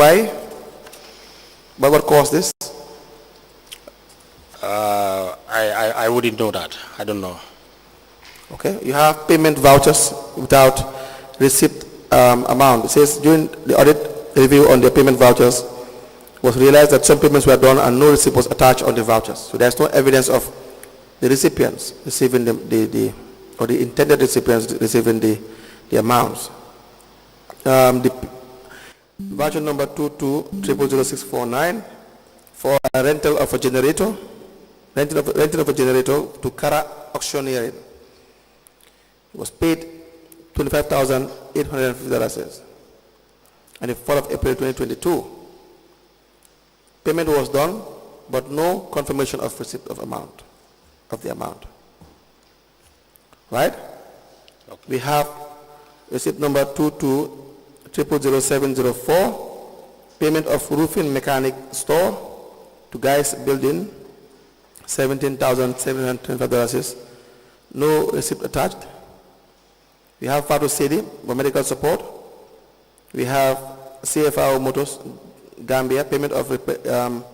why? What caused this? I wouldn't know that. I don't know. Okay, you have payment vouchers without receipt amount. It says during the audit review on the payment vouchers, it was realized that some payments were done and no receipt was attached on the vouchers. So there's no evidence of the recipients receiving or the intended recipients receiving the amounts. The voucher number 22000649 for a rental of a generator, rental of a generator to Kara Auctioneering. It was paid $25,850 on the 4th of April 2022. Payment was done, but no confirmation of receipt of the amount. Right? Okay. We have receipt number 22000704, payment of roofing mechanic store to Guys Building, $17,725. No receipt attached. We have Fatu City for medical support. We have CFR Motors Gambia, payment of repairing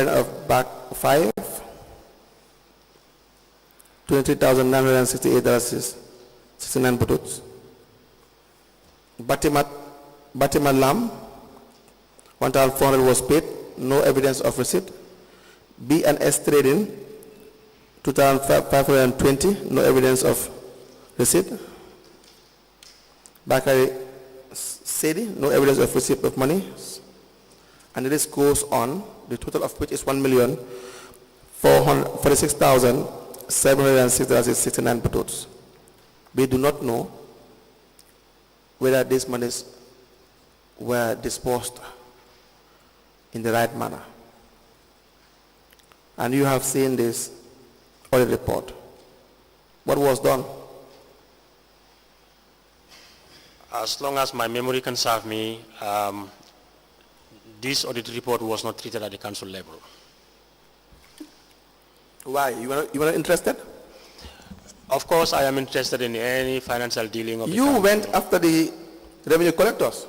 of back 5, $23,968.69 bututs. Batimat Lam, 1,400 was paid, no evidence of receipt. B&S Trading, 2,520, no evidence of receipt. Bakari Sedi, no evidence of receipt of money. And the list goes on, the total of which is $1,446,706.69 bututs. We do not know whether these monies were disposed in the right manner. And you have seen this audit report. What was done? As long as my memory can serve me, this audit report was not treated at the council level. Why? You were not interested? Of course, I am interested in any financial dealing of the You council. went after the revenue collectors.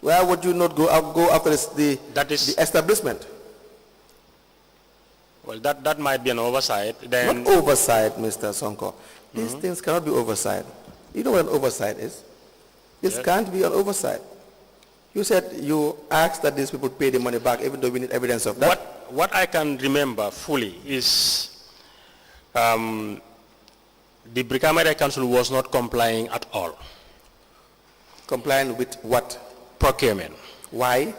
Why would you not go after the establishment? Well, that might be an oversight. Then Not oversight, Mr. Sonko. These things cannot be oversight. You know what an oversight is? This can't be an oversight. You said you asked that these people pay the money back, even though we need evidence of that. What I can remember fully is the Brikama Council was not complying at all. Complying with what? Procurement. Why?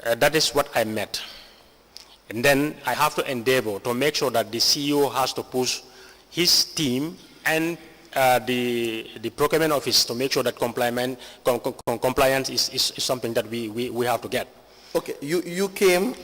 That is what I met. And then I have to endeavor to make sure that the CEO has to push his team and the procurement office to make sure that compliance is something that we have to get. Okay, you came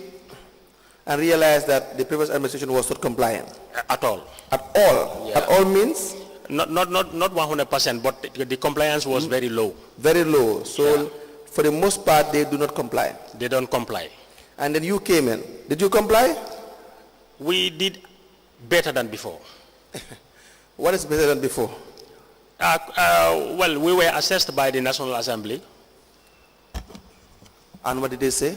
and realized that the previous administration was not compliant. At all. At all? Yeah. At all means? Not 100%, but the compliance was very low. Very low. So for the most part, they do not comply. They don't comply. And then you came in. Did you comply? We did better than before. What is better than before? Well, we were assessed by the National Assembly. And what did they say?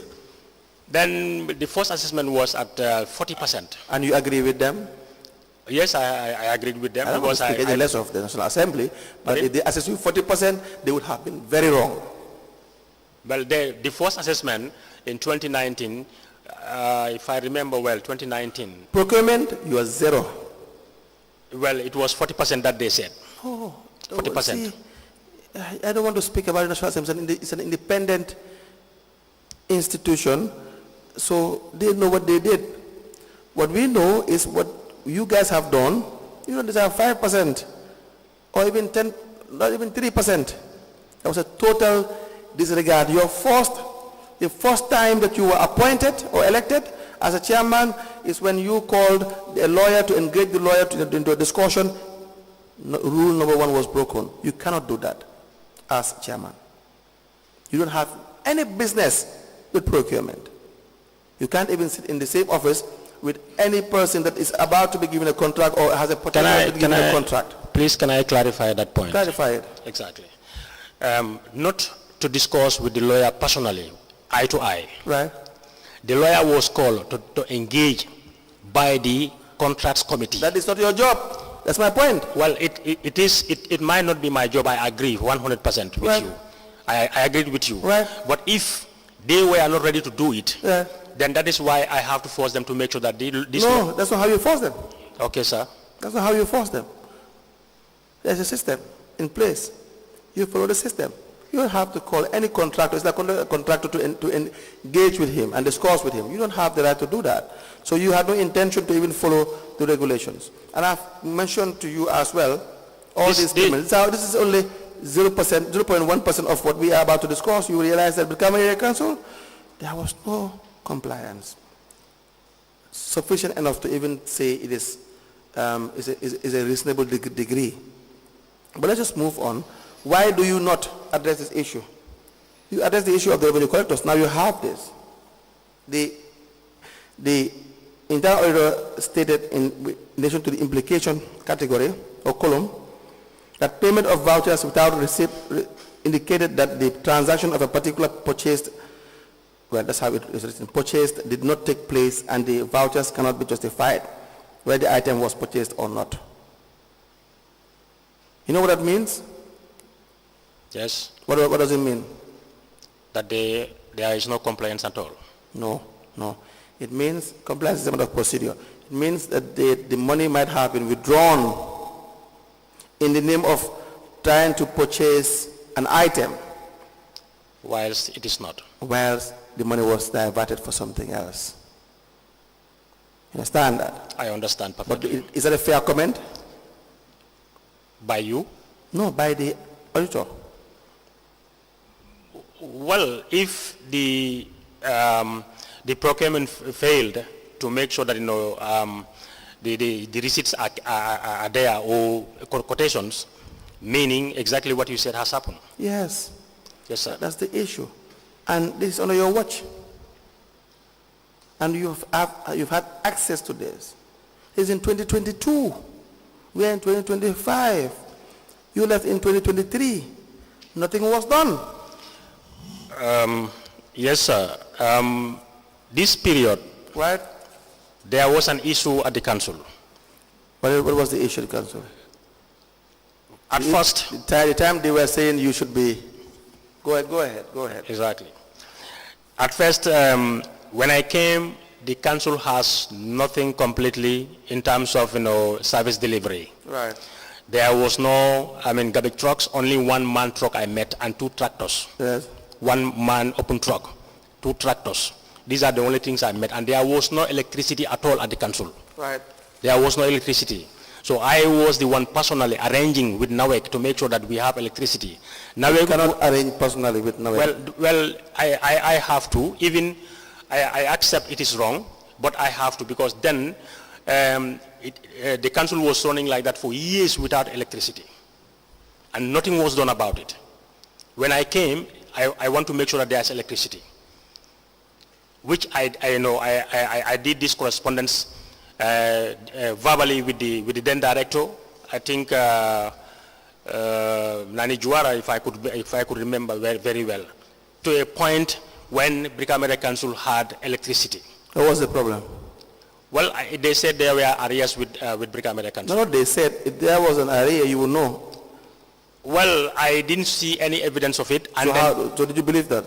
Then the first assessment was at 40%. And you agree with them? Yes, I agreed with them. I don't want to speak any less of the National Assembly, but if they assess you 40%, they would have been very wrong. Well, the first assessment in 2019, if I remember well, 2019. Procurement, you are zero. Well, it was 40% that they said. Oh, 40%. See, I don't want to speak about the National Assembly. It's an independent institution, so they know what they did. What we know is what you guys have done. You don't deserve 5% or even 10, not even 3%. That was a total disregard. The first time that you were appointed or elected as a chairman is when you called a lawyer to engage the lawyer into a discussion. Rule number 1 was broken. You cannot do that as chairman. You don't have any business with procurement. You can't even sit in the same office with any person that is about to be given a contract or has a potential to be given a contract. Please, can I clarify that point? Clarify it. Exactly. Not to discuss with the lawyer personally, eye to eye. Right. The lawyer was called to engage by the contracts committee. That is not your job. That's my point. Well, it might not be my job. I agree 100% with you. I agree with you. Right. But if they were not ready to do it, Yeah. then that is why I have to force them to make sure that No, that's not how you force them. Okay, sir. That's not how you force them. There's a system in place. You follow the system. You don't have to call any contractor. It's like a contractor to engage with him and discuss with him. You don't have the right to do that. So you have no intention to even follow the regulations. And I've mentioned to you as well, all these payments. This is only 0.1% of what we are about to discuss. You realize that Brikama Area Council, there was no compliance sufficient enough to even say it is a reasonable degree. But let's just move on. Why do you not address this issue? You address the issue of the revenue collectors. Now you have this. The entire order stated in relation to the implication category or column that payment of vouchers without receipt indicated that the transaction of a particular purchased, well, that's how it is written, purchased did not take place and the vouchers cannot be justified whether the item was purchased or not. You know what that means? Yes. What does it mean? That there is no compliance at all. No. It means compliance is a matter of procedure. It means that the money might have been withdrawn in the name of trying to purchase an item, whilst it is not. Whilst the money was diverted for something else. You understand that? I understand perfectly. But is that a fair comment? By you? No, by the auditor. Well, if the procurement failed to make sure that the receipts are there or quotations, meaning exactly what you said has happened. Yes. Yes, sir. That's the issue, and this is under your watch. And you've had access to this. It's in 2022. We are in 2025. You left in 2023. Nothing was done. Yes, sir. This period, right? There was an issue at the council. What was the issue at the council? At first, the time they were saying you should be. Go ahead. Exactly. At first, when I came, the council has nothing completely in terms of service delivery. Right. There was no, garbage trucks. Only one man truck I met and 2 tractors. Yes. One man open truck, 2 tractors. These are the only things I met, and there was no electricity at all at the council. Right. There was no electricity. So I was the one personally arranging with NAWEC to make sure that we have electricity. NAWEC you cannot arrange personally with NAWEC. Well, I have to. Even I accept it is wrong, but I have to, because then the council was running like that for years without electricity, and nothing was done about it. When I came, I want to make sure that there's electricity, which I did this correspondence verbally with the then director. I think Nani Juara, if I could remember very well, to a point when Brikama Council had electricity. What was the problem? Well, they said there were areas with Brikama Council. No, they said if there was an area, you would know. Well, I didn't see any evidence of it. And so did you believe that?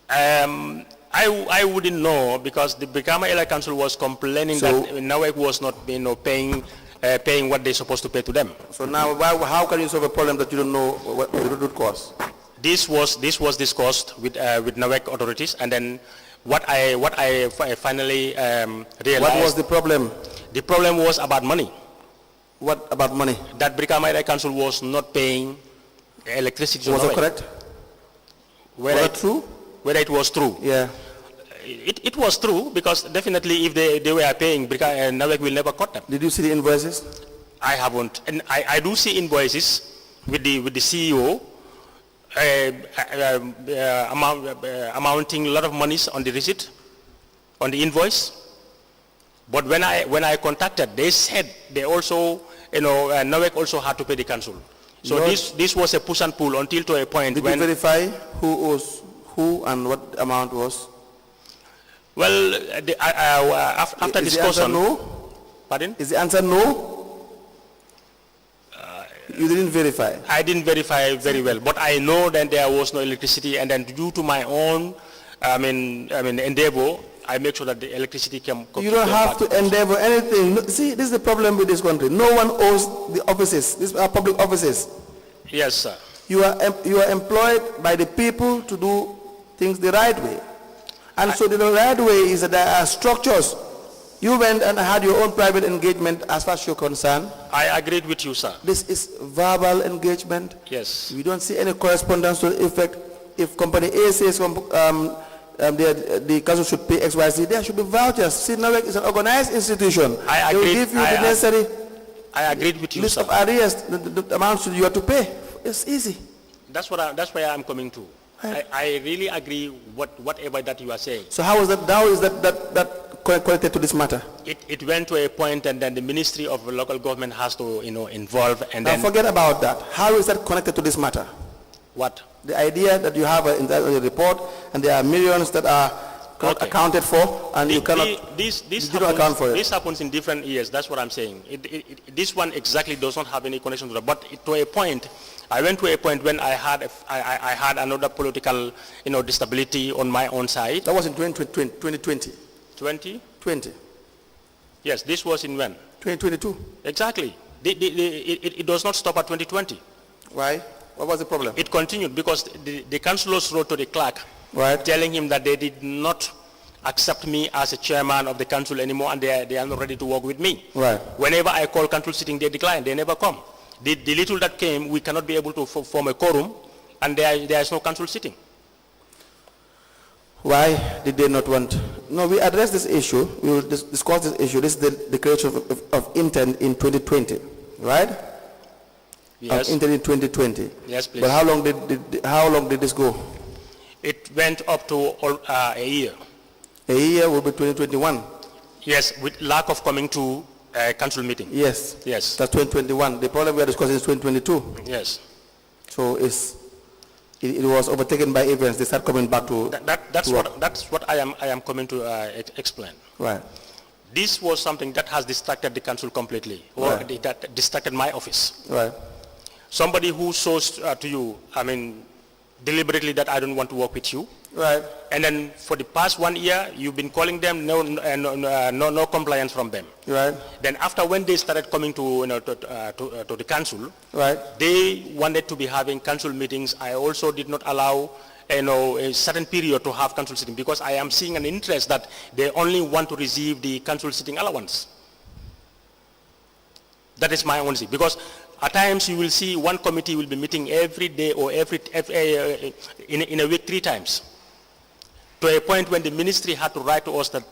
I wouldn't know, because the Brikama Area Council was complaining that NAWEC was not paying what they're supposed to pay to them. So now, how can you solve a problem that you don't know what the root cause? This was discussed with NAWEC authorities, and then what I finally realized. What was the problem? The problem was about money. What about money? That Brikama Area Council was not paying electricity to Was NAWEC. it correct? Was that true? Whether it was true. Yeah. It was true, because definitely if they were paying, NAWEC will never cut them. Did you see the invoices? I haven't. And I do see invoices with the CEO amounting a lot of monies on the receipt, on the invoice. But when I contacted, they said they also, NAWEC also had to pay the council. So this was a push and pull until to a point Did when... you verify who owes who and what the amount was? Well, after Is discussion... the answer no? Pardon? Is the answer no? You didn't verify? I didn't verify very well, but I know that there was no electricity, and then due to my own, endeavor, I make sure that the electricity can... You don't have to endeavor anything. See, this is the problem with this country. No one owes the offices. These are public offices. Yes, sir. You are employed by the people to do things the right way. And so the right way is that there are structures. You went and had your own private engagement as far as you're concerned. I agreed with you, sir. This is verbal engagement. Yes. We don't see any correspondence to the effect. If company A says the council should pay XYZ, there should be vouchers. See, now it's an organized institution. I they agreed. will give you the necessary I agreed with you, list sir. of arrears, the amounts you have to pay. It's easy. That's where I'm coming to. Right. I really agree whatever that you are saying. So how is that connected to this matter? It went to a point, and then the Ministry of Local Government has to, involve, and Now then... forget about that. How is that connected to this matter? What? The idea that you have in the report, and there are millions that are accounted for, and you cannot don't account for it. This happens in different years. That's what I'm saying. This one exactly does not have any connection to that. But to a point, I went to a point when I had another political, instability on my own side. That was in 2020. 2020. Yes, this was in when? 2022. Exactly. It does not stop at 2020. Why? What was the problem? It continued because the councillors wrote to the clerk, right, telling him that they did not accept me as a chairman of the council anymore, and they are not ready to work with me. Right. Whenever I call council sitting, they decline. They never come. The little that came, we cannot be able to form a quorum, and there is no council sitting. Why did they not want? No, we addressed this issue. We will discuss this issue. This is the declaration of intent in 2020, right? Yes. Of intent in 2020. Yes, please. But how long did this go? It went up to a year. A year will be 2021. Yes, with lack of coming to a council meeting. Yes. Yes. That's 2021. The problem we are discussing is 2022. Yes. So it was overtaken by events. They start coming back to that's what I am coming to explain. Right. This was something that has distracted the council completely, or Right. that distracted my office. Right. Somebody who shows to you, deliberately that I don't want to work with you. Right. And then for the past 1 year, you've been calling them, no compliance from them. Right. Then after when they started coming to the council, Right. they wanted to be having council meetings. I also did not allow a certain period to have council sitting because I am seeing an interest that they only want to receive the council sitting allowance. That is my own see. Because at times you will see one committee will be meeting every day or in a week 3 times. To a point when the ministry had to write to us that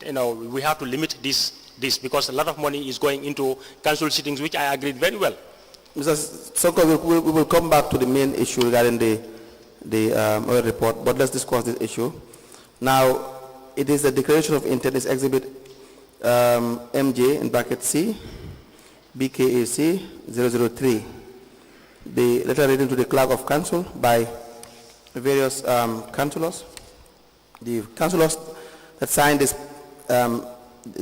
we have to limit this because a lot of money is going into council sittings, which I agreed very well. Mr. Sonko, we will come back to the main issue regarding the oil report, but let's discuss this issue. Now, it is a declaration of intent, is exhibit MJ in bracket C, BKAC 003. The letter written to the clerk of council by various councillors. The councillors that signed this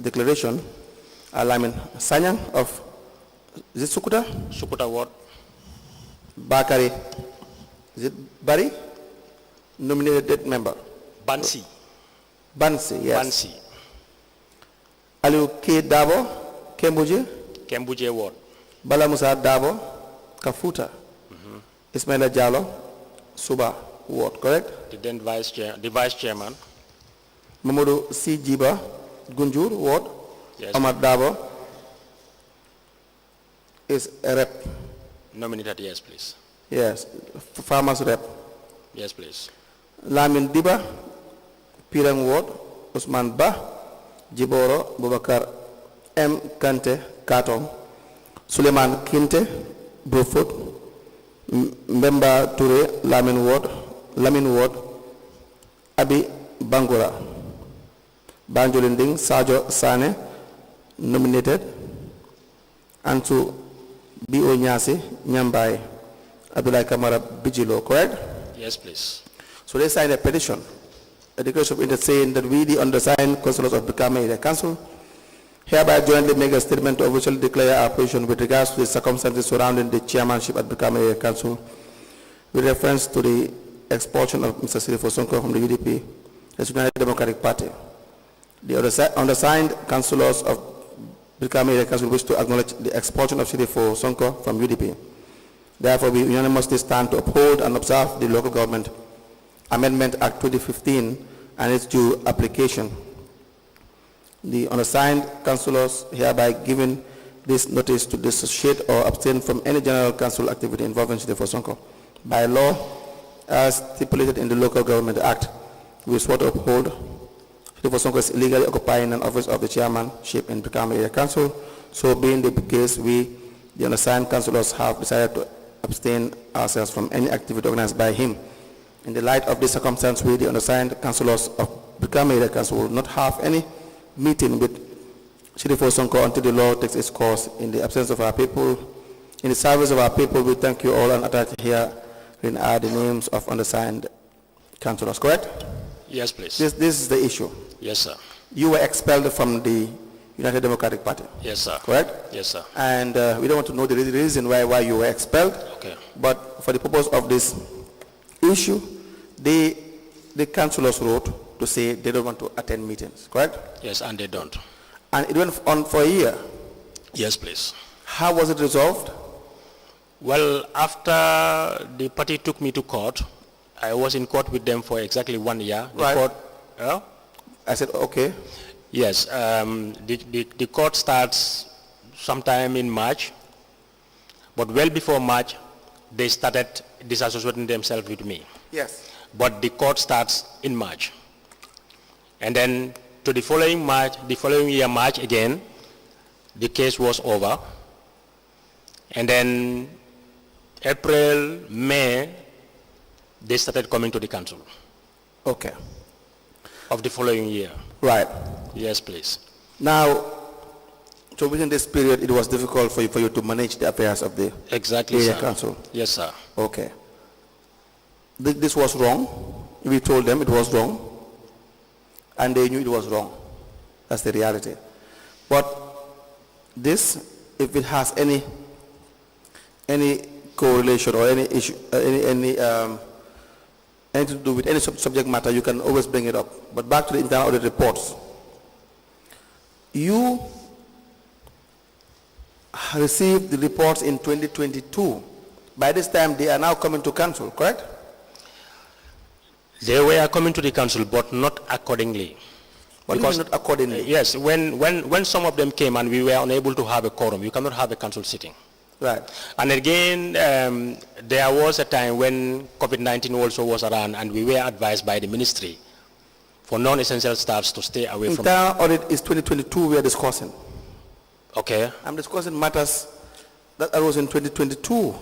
declaration are Lyman Sanyang of, is it Sukuta? Sukuta Ward. Bakari, is it Bari? Nominated member. Bansi. Bansi, yes. Bansi. Aliu K. Dabo, Kembuje. Kembuje Ward. Bala Musa Dabo, Kafuta. Ismaila Jallo, Suba Ward, correct? The then vice chairman. Mamadou C. Jiba, Gunjur Ward. Yes. Omar Dabo is a rep. Nominated, yes, please. Yes, farmers rep. Yes, please. Lamin Diba, Pirang Ward, Usman Ba, Jiboro, Bubakar M. Kante, Katong, Suleiman Kinte, Brufut, Mbemba Toure, Lamin Ward, Abi Bangura, Banjolinding, Sajo Sane, nominated, Antu B.O. Nyasi, Nyambai, Abdullah Kamara Bijilo, correct? Yes, please. So they signed a petition, a declaration of interest saying that we, the undersigned councillors of Brikama Area Council, hereby jointly make a statement to officially declare our position with regards to the circumstances surrounding the chairmanship at Brikama Area Council with reference to the expulsion of Mr. Sheriffo Sonko from the UDP, the United Democratic Party. The undersigned councillors of Brikama Area Council wish to acknowledge the expulsion of Sheriffo Sonko from UDP. Therefore, we unanimously stand to uphold and observe the Local Government Amendment Act 2015 and its due application. The undersigned councillors hereby given this notice to dissociate or abstain from any general council activity involving Sheriffo Sonko. By law, as stipulated in the Local Government Act, we swear to uphold Sheriffo Sonko is illegally occupying an office of the chairmanship in Brikama Area Council. So being the case, we, the undersigned councillors, have decided to abstain ourselves from any activity organized by him. In the light of this circumstance, we, the undersigned councillors of Brikama Area Council, will not have any meeting with Sheriffo Sonko until the law takes its course. In the absence of our people, in the service of our people, we thank you all and attached here are the names of undersigned councillors, correct? Yes, please. This is the issue. Yes, sir. You were expelled from the United Democratic Party. Yes, sir. Correct? Yes, sir. And we don't want to know the reason why you were expelled. Okay. But for the purpose of this issue, the councillors wrote to say they don't want to attend meetings, correct? Yes, and they don't. And it went on for a year. Yes, please. How was it resolved? Well, after the party took me to court, I was in court with them for exactly 1 year. The Right. court, I said, okay. yes, the court starts sometime in March, but well before March, they started disassociating themselves with me. Yes. But the court starts in March. And then to the following year, March again, the case was over. And then April, May, they started coming to the council. Okay. Of the following year. Right. Yes, please. Now, so within this period, it was difficult for you to manage the affairs of the Exactly, area sir. council. Yes, sir. Okay. This was wrong. We told them it was wrong, and they knew it was wrong. That's the reality. But this, if it has any correlation or any issue, anything to do with any subject matter, you can always bring it up. But back to the internal audit reports. You received the reports in 2022. By this time, they are now coming to council, correct? They were coming to the council, but not accordingly. What do you mean not accordingly? Yes, when some of them came and we were unable to have a quorum, you cannot have a council sitting. Right. And again, there was a time when COVID-19 also was around and we were advised by the ministry for non-essential staffs to stay away from... Internal audit is 2022 we are discussing. Okay. I'm discussing matters that arose in 2022,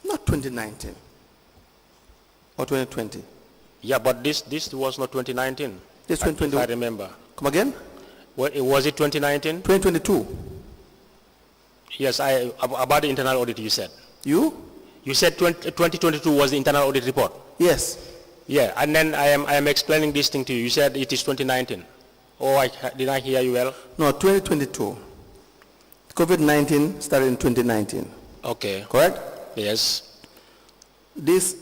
not 2019 or 2020. Yeah, but this was not 2019. This 2020. I remember. Come again? Was it 2019? 2022. Yes, about the internal audit you said. You? You said 2022 was the internal audit report. Yes. Yeah, and then I am explaining this thing to you. You said it is 2019. Oh, did I hear you well? No, 2022. COVID-19 started in 2019. Okay. Correct? Yes. These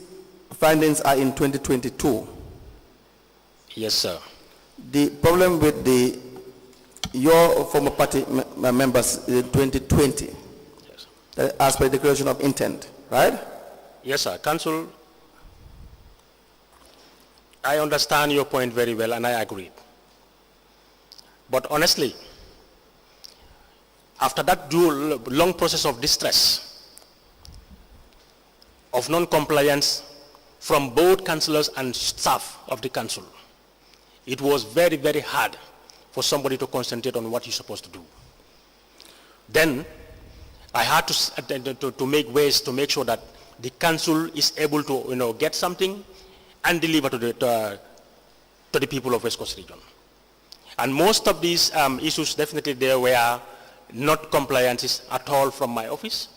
findings are in 2022. Yes, sir. The problem with your former party members in 2020, Yes. As per declaration of intent, right? Yes, sir. Council, I understand your point very well and I agree. But honestly, after that long process of distress, of non-compliance from both councillors and staff of the council, it was very, very hard for somebody to concentrate on what you're supposed to do. Then I had to make ways to make sure that the council is able to get something and deliver to the people of West Coast region. And most of these issues, definitely there were not compliances at all from my office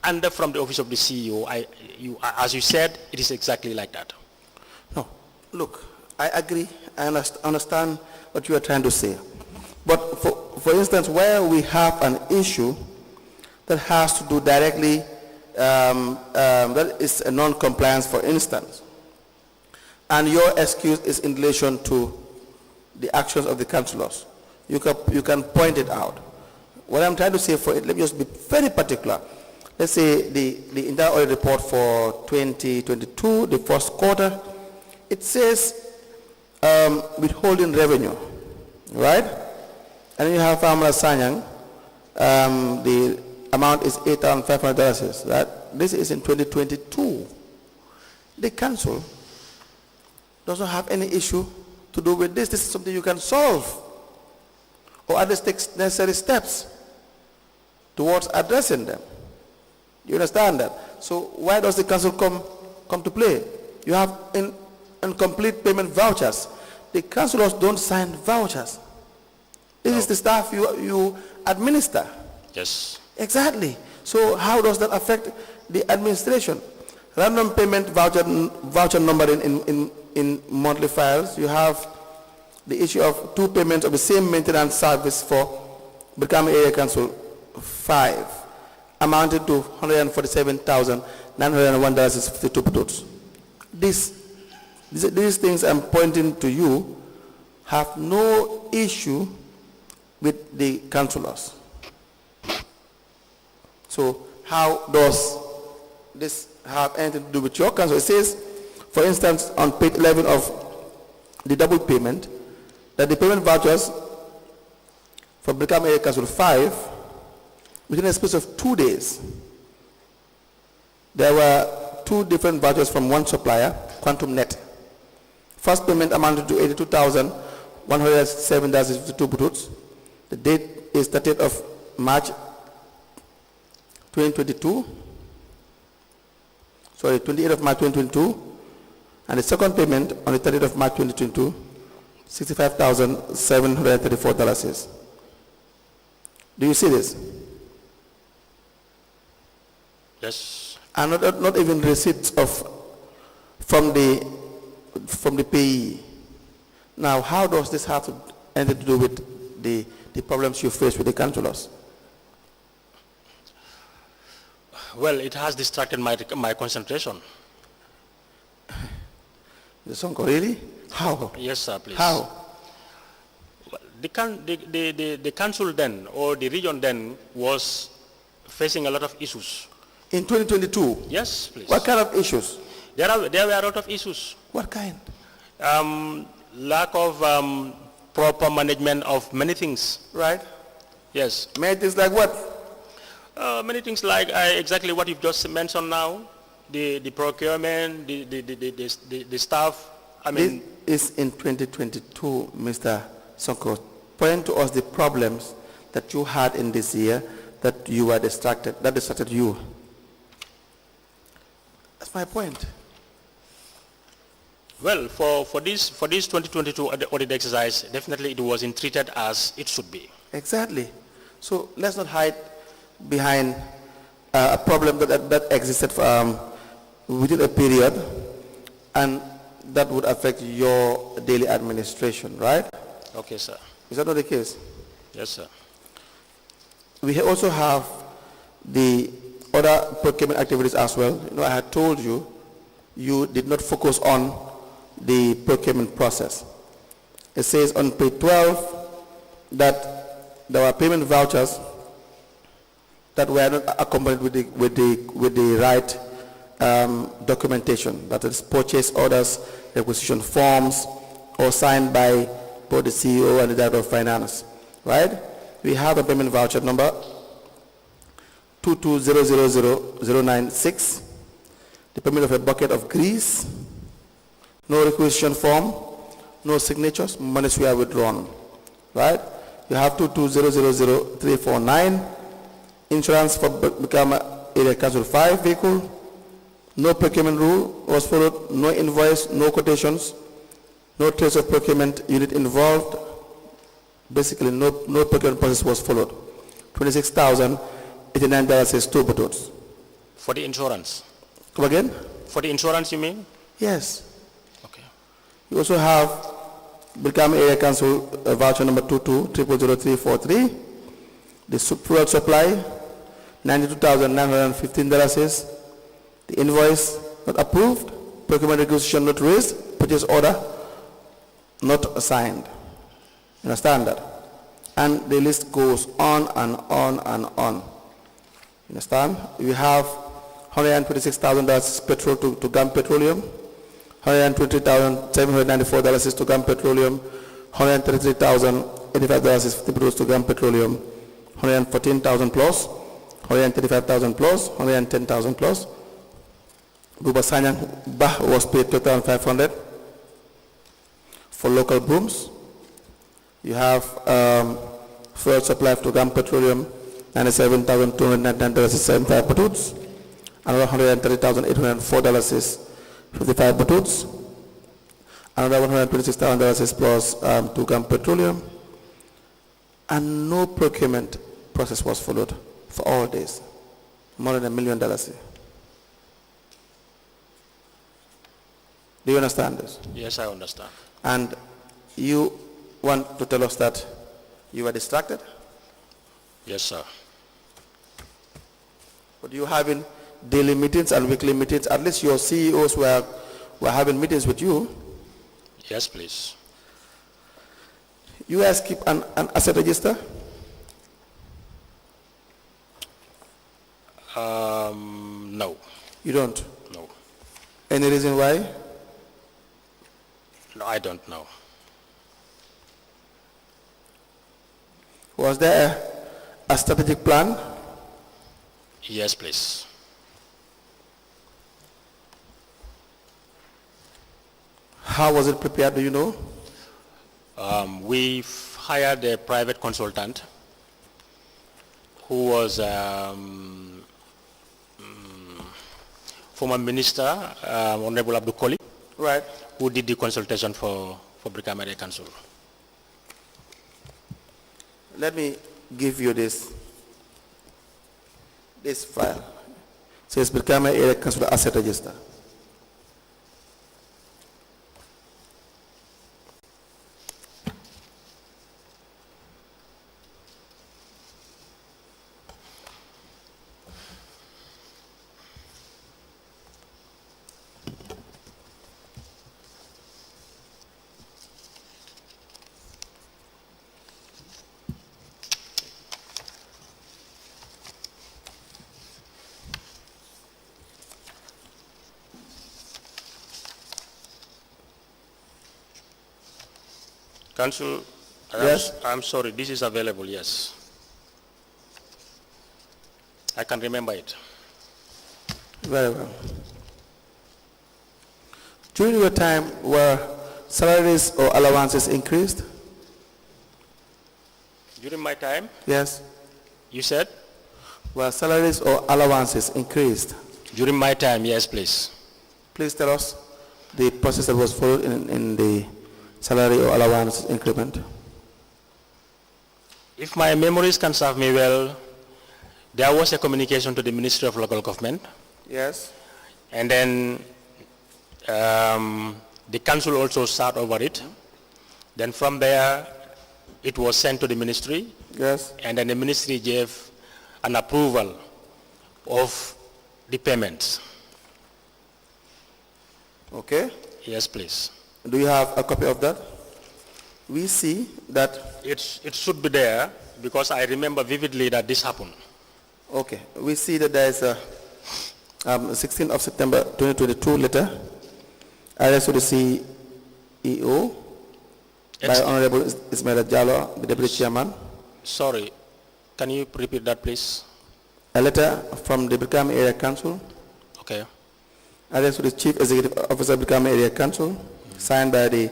and from the office of the CEO, as you said, it is exactly like that. No, look, I agree. I understand what you are trying to say. But for instance, where we have an issue that has to do directly, that is a non-compliance, for instance, and your excuse is in relation to the actions of the councillors, you can point it out. What I'm trying to say for it, let me just be very particular. Let's say the internal audit report for 2022, the first quarter, it says withholding revenue, right? And you have Farmer Sanyang, the amount is $8,500, right? This is in 2022. The council doesn't have any issue to do with this. This is something you can solve, or at least take necessary steps towards addressing them. You understand that? So why does the council come to play? You have incomplete payment vouchers. The councillors don't sign vouchers. This is the staff you administer. Yes. Exactly. So how does that affect the administration? Random payment voucher number in monthly files. You have the issue of 2 payments of the same maintenance service for Brikama Area Council 5, amounted to $147,901.52. These things I'm pointing to you have no issue with the councillors. So how does this have anything to do with your council? It says, for instance, on page 11 of the double payment, that the payment vouchers for Brikama Area Council 5, within a space of 2 days, there were 2 different vouchers from one supplier, Quantum Net. First payment amounted to $82,107.52 bututs. The date is 30th of March 2022. Sorry, 28th of March 2022. And the second payment on the 30th of March 2022, $65,734. Do you see this? Yes. And not even receipts from the payee. Now, how does this have anything to do with the problems you face with the councillors? Well, it has distracted my concentration. Mr. Sonko, really? How? Yes, sir, please. How? The council then, or the region then, was facing a lot of issues. In 2022? Yes, please. What kind of issues? There were a lot of issues. What kind? Lack of proper management of many things. Right. Yes. Many things like what? Many things like exactly what you've just mentioned now. The procurement, the staff. I mean, this is in 2022, Mr. Sonko. Point to us the problems that you had in this year that you were distracted, that distracted you. That's my point. Well, for this 2022 audit exercise, definitely it wasn't treated as it should be. Exactly. So let's not hide behind a problem that existed within a period, and that would affect your daily administration, right? Okay, sir. Is that not the case? Yes, sir. We also have the other procurement activities as well. You know, I had told you, you did not focus on the procurement process. It says on page 12 that there were payment vouchers that were not accompanied with the right documentation, that is purchase orders, requisition forms, or signed by both the CEO and the Director of Finance, right? We have a payment voucher number 2200096, the payment of a bucket of grease, no requisition form, no signatures, monies were withdrawn, right? You have 2200349, insurance for Brikama Area Council 5 vehicle, no procurement rule was followed, no invoice, no quotations, no trace of procurement unit involved. Basically, no procurement process was followed. $26,089 is 2 buttons. For the insurance? Come again? For the insurance, you mean? Yes. Okay. You also have Brikama Area Council voucher number 22000343. The fuel supply, $92,915 is. The invoice not approved. Procurement requisition not raised. Purchase order not assigned. You understand that? And the list goes on and on and on. You understand? We have $126,000 petrol to GAM Petroleum, $120,794 is to GAM Petroleum, $133,085 is 50 petrols to GAM Petroleum, $114,000 plus, $135,000 plus, $110,000 plus. Buba Sanyang Bah was paid $2,500 for local brooms. You have fuel supply to GAM Petroleum, $97,299 is 75 batutes. Another $130,804 is 55 batutes. Another $126,000 is plus to GAM Petroleum. And no procurement process was followed for all days. More than $1 million. Do you understand this? Yes, I understand. And you want to tell us that you were distracted? Yes, sir. But you having daily meetings and weekly meetings, at least your CEOs were having meetings with you. Yes, please. You guys keep an asset register? No. You don't? No. Any reason why? No, I don't know. Was there a strategic plan? Yes, please. How was it prepared, do you know? We've hired a private consultant who was former minister, Honorable Abdul Koli, Right. who did the consultation for Brikama Area Council. Let me give you this file. It says Brikama Area Council Asset Register. Council, Yes. I'm sorry, this is available, yes. I can remember it. Very well. During your time, were salaries or allowances increased? During my time, Yes. you said? Were salaries or allowances increased? During my time, yes, please. Please tell us the process that was followed in the salary or allowance increment. If my memories can serve me well, there was a communication to the Ministry of Local Government, Yes. and then the council also sat over it. Then from there, it was sent to the ministry, Yes. and then the ministry gave an approval of the payments. Okay. Yes, please. Do you have a copy of that? We see that. It should be there because I remember vividly that this happened. Okay. We see that there is a 16th of September 2022 letter addressed to the CEO by Honorable Ismail Jallo, the Deputy Chairman. Sorry, can you repeat that, please? A letter from the Brikama Area Council Okay. addressed to the Chief Executive Officer of Brikama Area Council, signed by the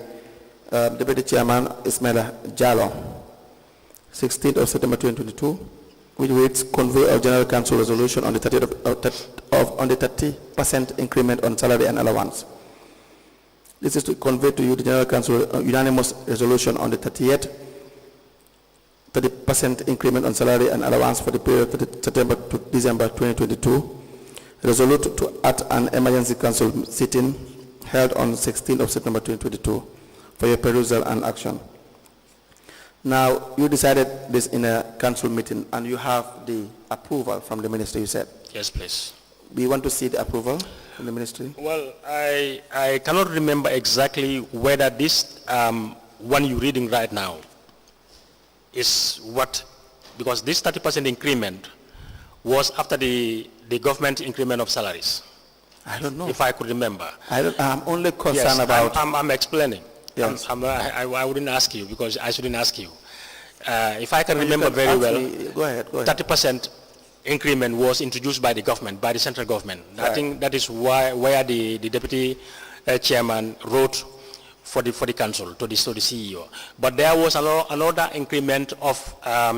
Deputy Chairman Ismail Jallo, 16th of September 2022, which reads convey of General Council resolution on the 30% increment on salary and allowance. This is to convey to you the General Council unanimous resolution on the 30% increment on salary and allowance for the period of September to December 2022, resolute to at an emergency council sitting held on 16th of September 2022 for your perusal and action. Now, you decided this in a council meeting and you have the approval from the ministry, you said. Yes, please. We want to see the approval from the ministry. Well, I cannot remember exactly whether this one you're reading right now is what, because this 30% increment was after the government increment of salaries. I don't know. If I could remember. I'm only concerned Yes, about... I'm explaining. Yes. I wouldn't ask you because I shouldn't ask you. If I can remember very well, Go ahead. 30% increment was introduced by the government, by the central government. Right. I think that is where the deputy chairman wrote for the council to the CEO. But there was another increment of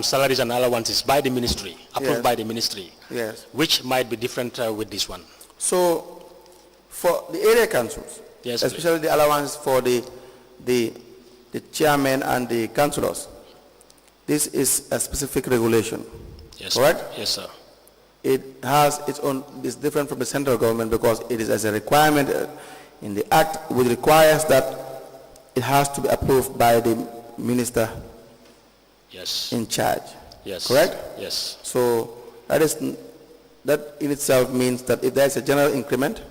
salaries and allowances by the ministry, approved by the ministry, Yes. which might be different with this one. So, for the area councils, Yes, especially the allowance for the chairman and the councillors, this is a specific regulation. Yes, correct? Yes, sir. It has its own, it's different from the central government because it is as a requirement in the act which requires that it has to be approved by the minister Yes. in charge. Yes. Correct? Yes. So that in itself means that if there is a general increment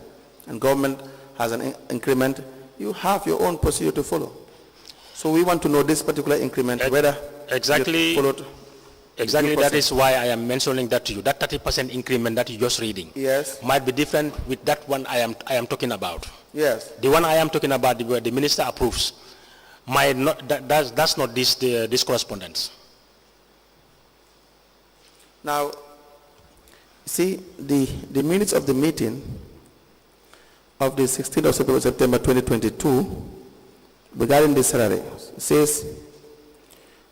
and government has an increment, you have your own procedure to follow. So we want to know this particular increment, whether exactly. you followed. Exactly, that is why I am mentioning that to you. That 30% increment that you're just reading, Yes. might be different with that one I am talking about. Yes. The one I am talking about, the minister approves, might not. That's not this correspondence. Now, see the minutes of the meeting of the 16th of September 2022 regarding the salary says.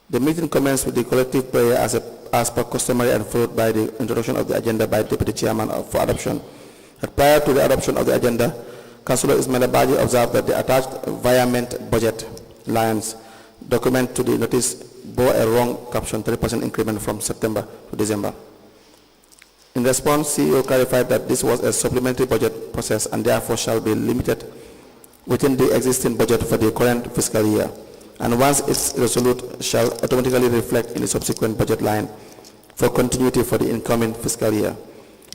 The meeting commenced with the collective prayer as per customary and followed by the introduction of the agenda by Deputy Chairman for adoption. But prior to the adoption of the agenda, Councillor Ismail Abaji observed that the attached environment budget lines document to the notice bore a wrong caption, 30% increment from September to December. In response, CEO clarified that this was a supplementary budget process and therefore shall be limited within the existing budget for the current fiscal year, and once its resolute shall automatically reflect in the subsequent budget line for continuity for the incoming fiscal year.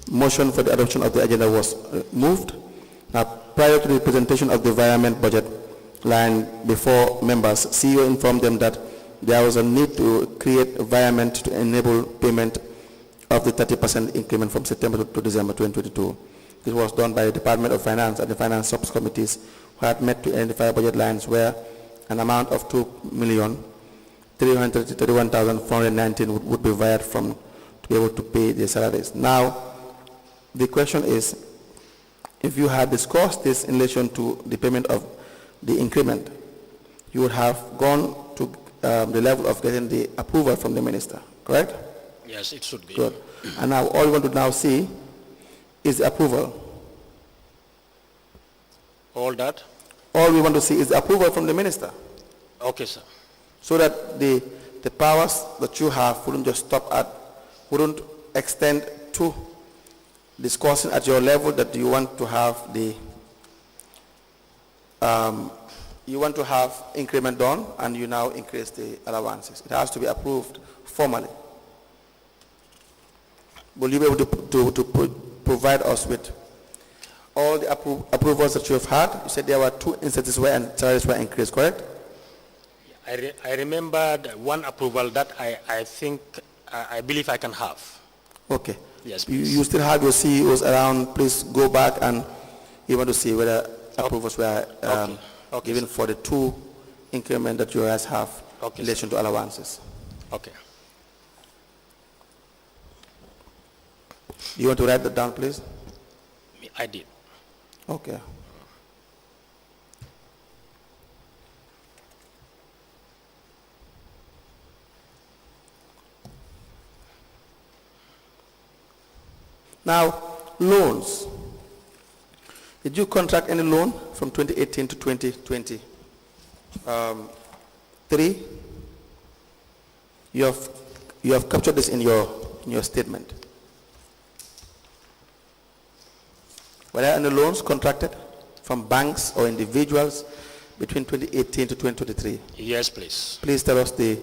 Motion for the adoption of the agenda was moved. Now, prior to the presentation of the environment budget line before members, CEO informed them that there was a need to create environment to enable payment of the 30% increment from September to December 2022. This was done by the Department of Finance and the Finance Subcommittees who had met to identify budget lines where an amount of 2,331,419 would be wired from to be able to pay the salaries. Now, the question is, if you had discussed this in relation to the payment of the increment, you would have gone to the level of getting the approval from the minister, correct? Yes, it should be. Good. And now all we want to now see is the approval. All that? All we want to see is the approval from the minister. Okay, sir. So that the powers that you have wouldn't just stop at, wouldn't extend to discussing at your level that you want to have the, you want to have increment done and you now increase the allowances. It has to be approved formally. Will you be able to provide us with all the approvals that you have had? You said there were 2 instances where salaries were increased, correct? I remembered one approval that I think, I believe I can have. Okay. Yes, please. You still have your CEOs around. Please go back and you want to see whether approvals were given sir. for the 2 increment that you guys have in relation to allowances. Okay. You want to write that down, please? I did. Okay. Now, loans. Did you contract any loan from 2018 to 2020? 3. You have captured this in your statement. Were there any loans contracted from banks or individuals between 2018 to 2023? Yes, please. Please tell us the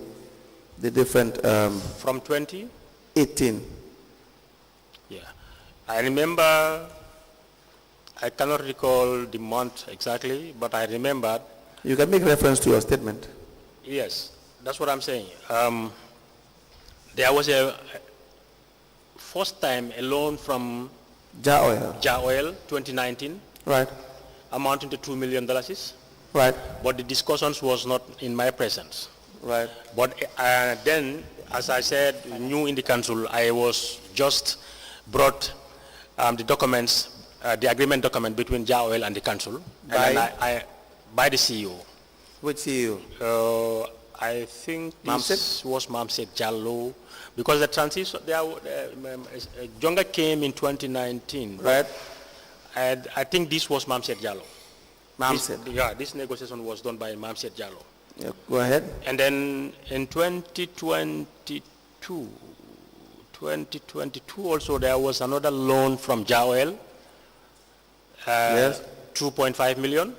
different... From 20? 18. Yeah. I remember, I cannot recall the month exactly, but I remember. You can make reference to your statement. Yes, that's what I'm saying. There was a first time a loan from Ja Oil, 2019. right, amounting to $2 million. right, But the discussions was not in my presence. right. But then, as I said, new in the council, I was just brought the documents, the agreement document between Ja Oil and the council. By? And by the CEO. Which CEO? I think this was Mamset Jallo, because the transition, Jonga came in 2019. Right. And I think this was Mamset Jallo. Mamset. This negotiation was done by Mamset Jallo. Yeah, go ahead. And then in 2022 also there was another loan from Ja Oil, Yes. 2.5 million.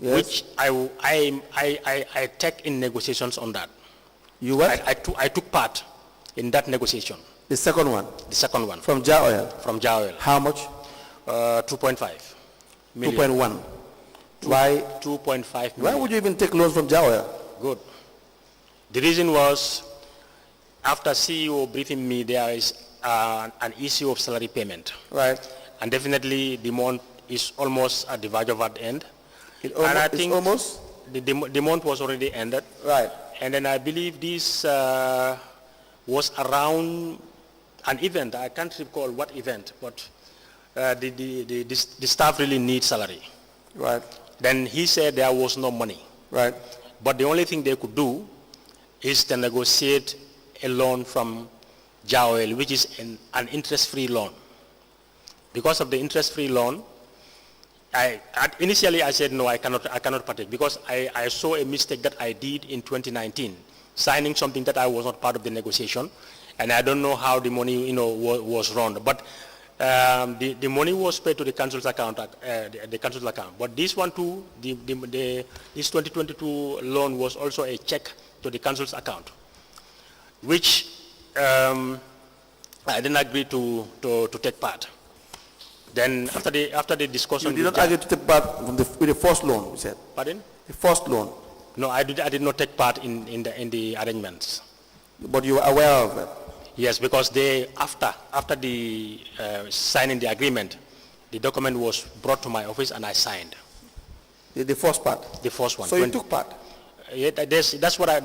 Yes. Which I take in negotiations on that. You what? I took part in that negotiation. The second one? The second one. From Ja Oil? From Ja Oil. How much? 2.5 million. 2.1. Why? 2.5 million. Why would you even take loans from Ja Oil? Good. The reason was, after CEO briefing me, there is an issue of salary payment. Right. And definitely the month is almost at the verge of at end. And I think almost? The month was already ended. Right. And then I believe this was around an event. I can't recall what event, but the staff really needs salary. Right. Then he said there was no money. Right. But the only thing they could do is to negotiate a loan from Ja Oil, which is an interest-free loan. Because of the interest-free loan, initially I said no, I cannot partake, because I saw a mistake that I did in 2019, signing something that I was not part of the negotiation, and I don't know how the money was run. But the money was paid to the council's account, the council's account. But this one too, this 2022 loan was also a check to the council's account, which I didn't agree to take part. Then after the discussion, you did not agree to take part with the first loan, you said? Pardon? The first loan. No, I did not take part in the arrangements. But you were aware of it? Yes, because after the signing the agreement, the document was brought to my office and I signed. The first part? The first one. So you took part? Yeah, that's why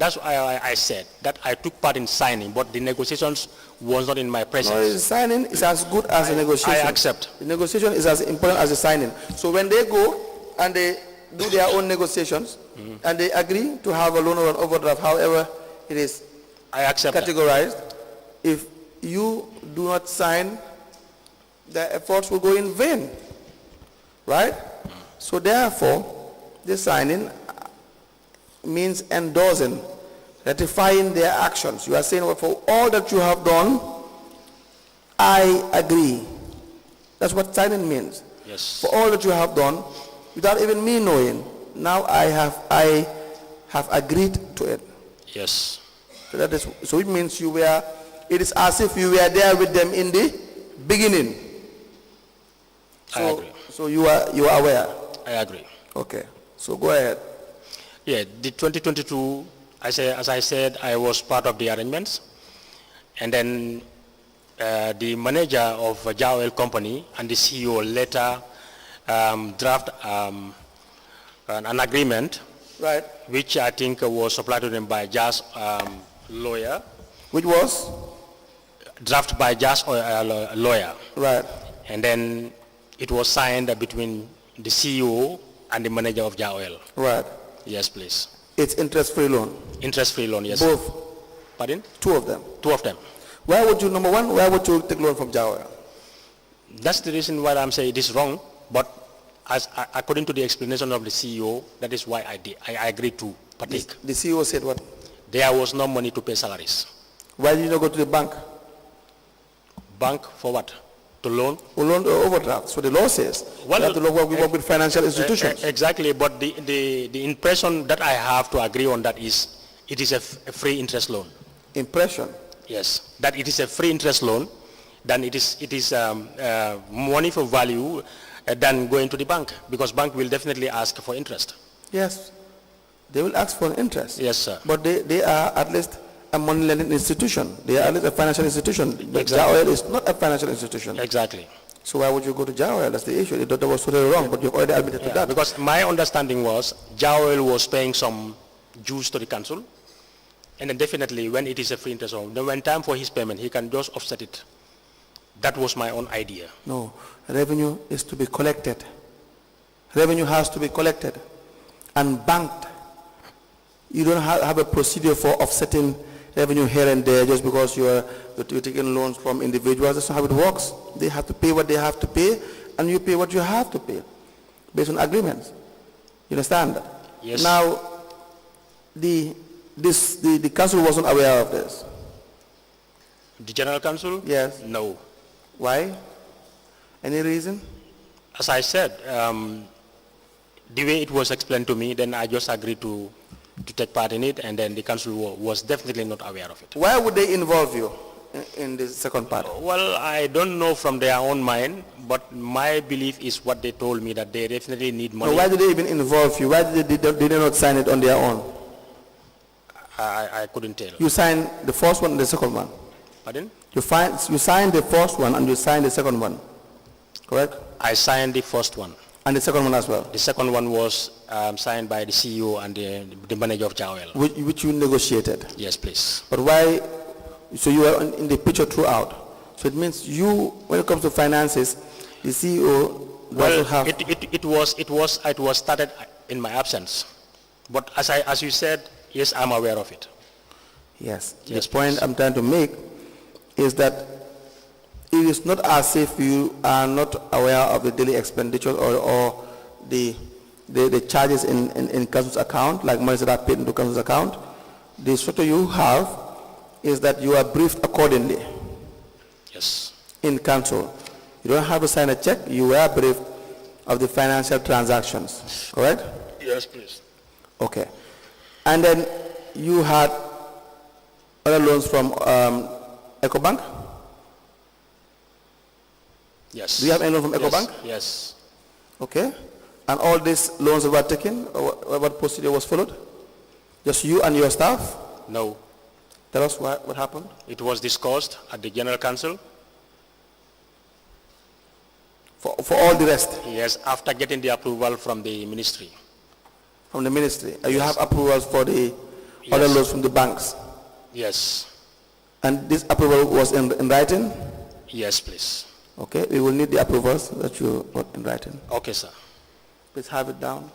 I said that I took part in signing, but the negotiations was not in my presence. No, signing is as good as a negotiation. I accept. The negotiation is as important as the signing. So when they go and they do their own negotiations, and they agree to have a loan or an overdraft, however it is categorized, if you do not sign, the efforts will go in vain, right? So therefore, the signing means endorsing, ratifying their actions. You are saying, well, for all that you have done, I agree. That's what signing means. Yes. For all that you have done, without even me knowing, now I have agreed to it. Yes. So it means it is as if you were there with them in the beginning. I agree. So you are aware? I agree. Okay. So go ahead. Yeah, the 2022, as I said, I was part of the arrangements. And then the manager of Ja Oil Company and the CEO later draft an agreement, right, which I think was supplied to them by Ja's lawyer. Which was? Drafted by Ja's lawyer. Right. And then it was signed between the CEO and the manager of Ja Oil. Right. Yes, please. It's interest-free loan? Interest-free loan, yes. Both? Pardon? Two of them? Two of them. Why would you, number one, why would you take loan from Ja Oil? That's the reason why I'm saying it is wrong, but according to the explanation of the CEO, that is why I agreed to partake. The CEO said what? There was no money to pay salaries. Why did you not go to the bank? Bank for what? To loan? Or loan or overdraft. So the law says Well, we have to work with financial institutions. Exactly, but the impression that I have to agree on that is it is a free interest loan. Impression. Yes, that it is a free interest loan, then it is money for value than going to the bank, because bank will definitely ask for interest. Yes, they will ask for an interest. Yes, sir. But they are at least a money lending institution. They are at least a financial institution. But Exactly. JAOL is not a financial institution. Exactly. So why would you go to JAOL? That's the issue. That was totally wrong, but you've already admitted to Yeah, that. because my understanding was Geology was paying some dues to the council, and then definitely when it is a free interest loan, then when time for his payment, he can just offset it. That was my own idea. No, revenue is to be collected. Revenue has to be collected and banked. You don't have a procedure for offsetting revenue here and there just because you're taking loans from individuals. That's not how it works. They have to pay what they have to pay, and you pay what you have to pay based on agreements. You understand? Yes. Now, the council wasn't aware of this. The general council? Yes. No. Why? Any reason? As I said, the way it was explained to me, then I just agreed to take part in it, and then the council was definitely not aware of it. Why would they involve you in the second part? Well, I don't know from their own mind, but my belief is what they told me, that they definitely need money. No, why did they even involve you? Why did they not sign it on their own? I couldn't tell. You signed the first one and the second one. Pardon? You signed the first one and you signed the second one, correct? I signed the first one. And the second one as well, The second one was signed by the CEO and the manager of JAOL. which you negotiated. Yes, please. But why? So you were in the picture throughout. So it means you, when it comes to finances, the CEO Well, doesn't have. it was started in my absence, but as you said, yes, I'm aware of it. Yes. Yes, The point please. I'm trying to make is that it is not as if you are not aware of the daily expenditures or the charges in council's account, like money that are paid into council's account. The structure you have is that you are briefed accordingly Yes. in council. You don't have to sign a check. You were briefed of the financial transactions, correct? Yes, please. Okay. And then you had other loans from EcoBank? Yes. Do you have any loan from Yes, EcoBank? Yes. Okay. And all these loans that were taken, what procedure was followed? Just you and your staff? No. Tell us what happened. It was discussed at the General Council. For all the rest Yes, after getting the approval from the ministry. from the ministry. You have approvals for the Yes. other loans from the banks. Yes. And this approval was in writing? Yes, please. Okay. We will need the approvals that you got in writing. Okay, sir. Please have it down.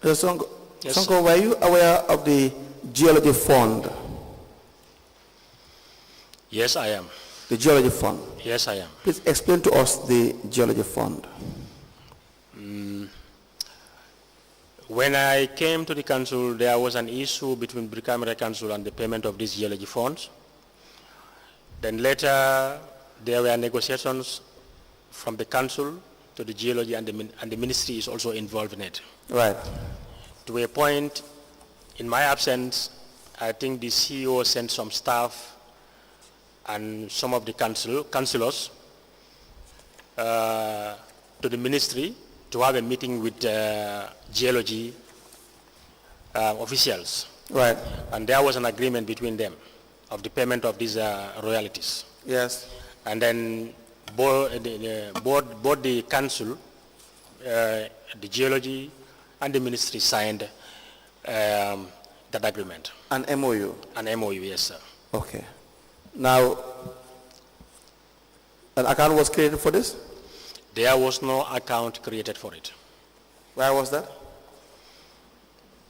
Sonko, Yes, Sonko, were you aware of the Geology Fund? Yes, I am. The Geology Fund. Yes, I am. Please explain to us the Geology Fund. When I came to the council, there was an issue between Brikama Council and the payment of these geology funds. Then later, there were negotiations from the council to the geology, and the ministry is also involved in it. Right. To a point, in my absence, I think the CEO sent some staff and some of the councillors to the ministry to have a meeting with geology officials. Right. And there was an agreement between them of the payment of these royalties. Yes. And then both the council, the geology, and the ministry signed that agreement. An MOU. An MOU, yes, sir. Okay. Now, an account was created for this? There was no account created for it. Why was that?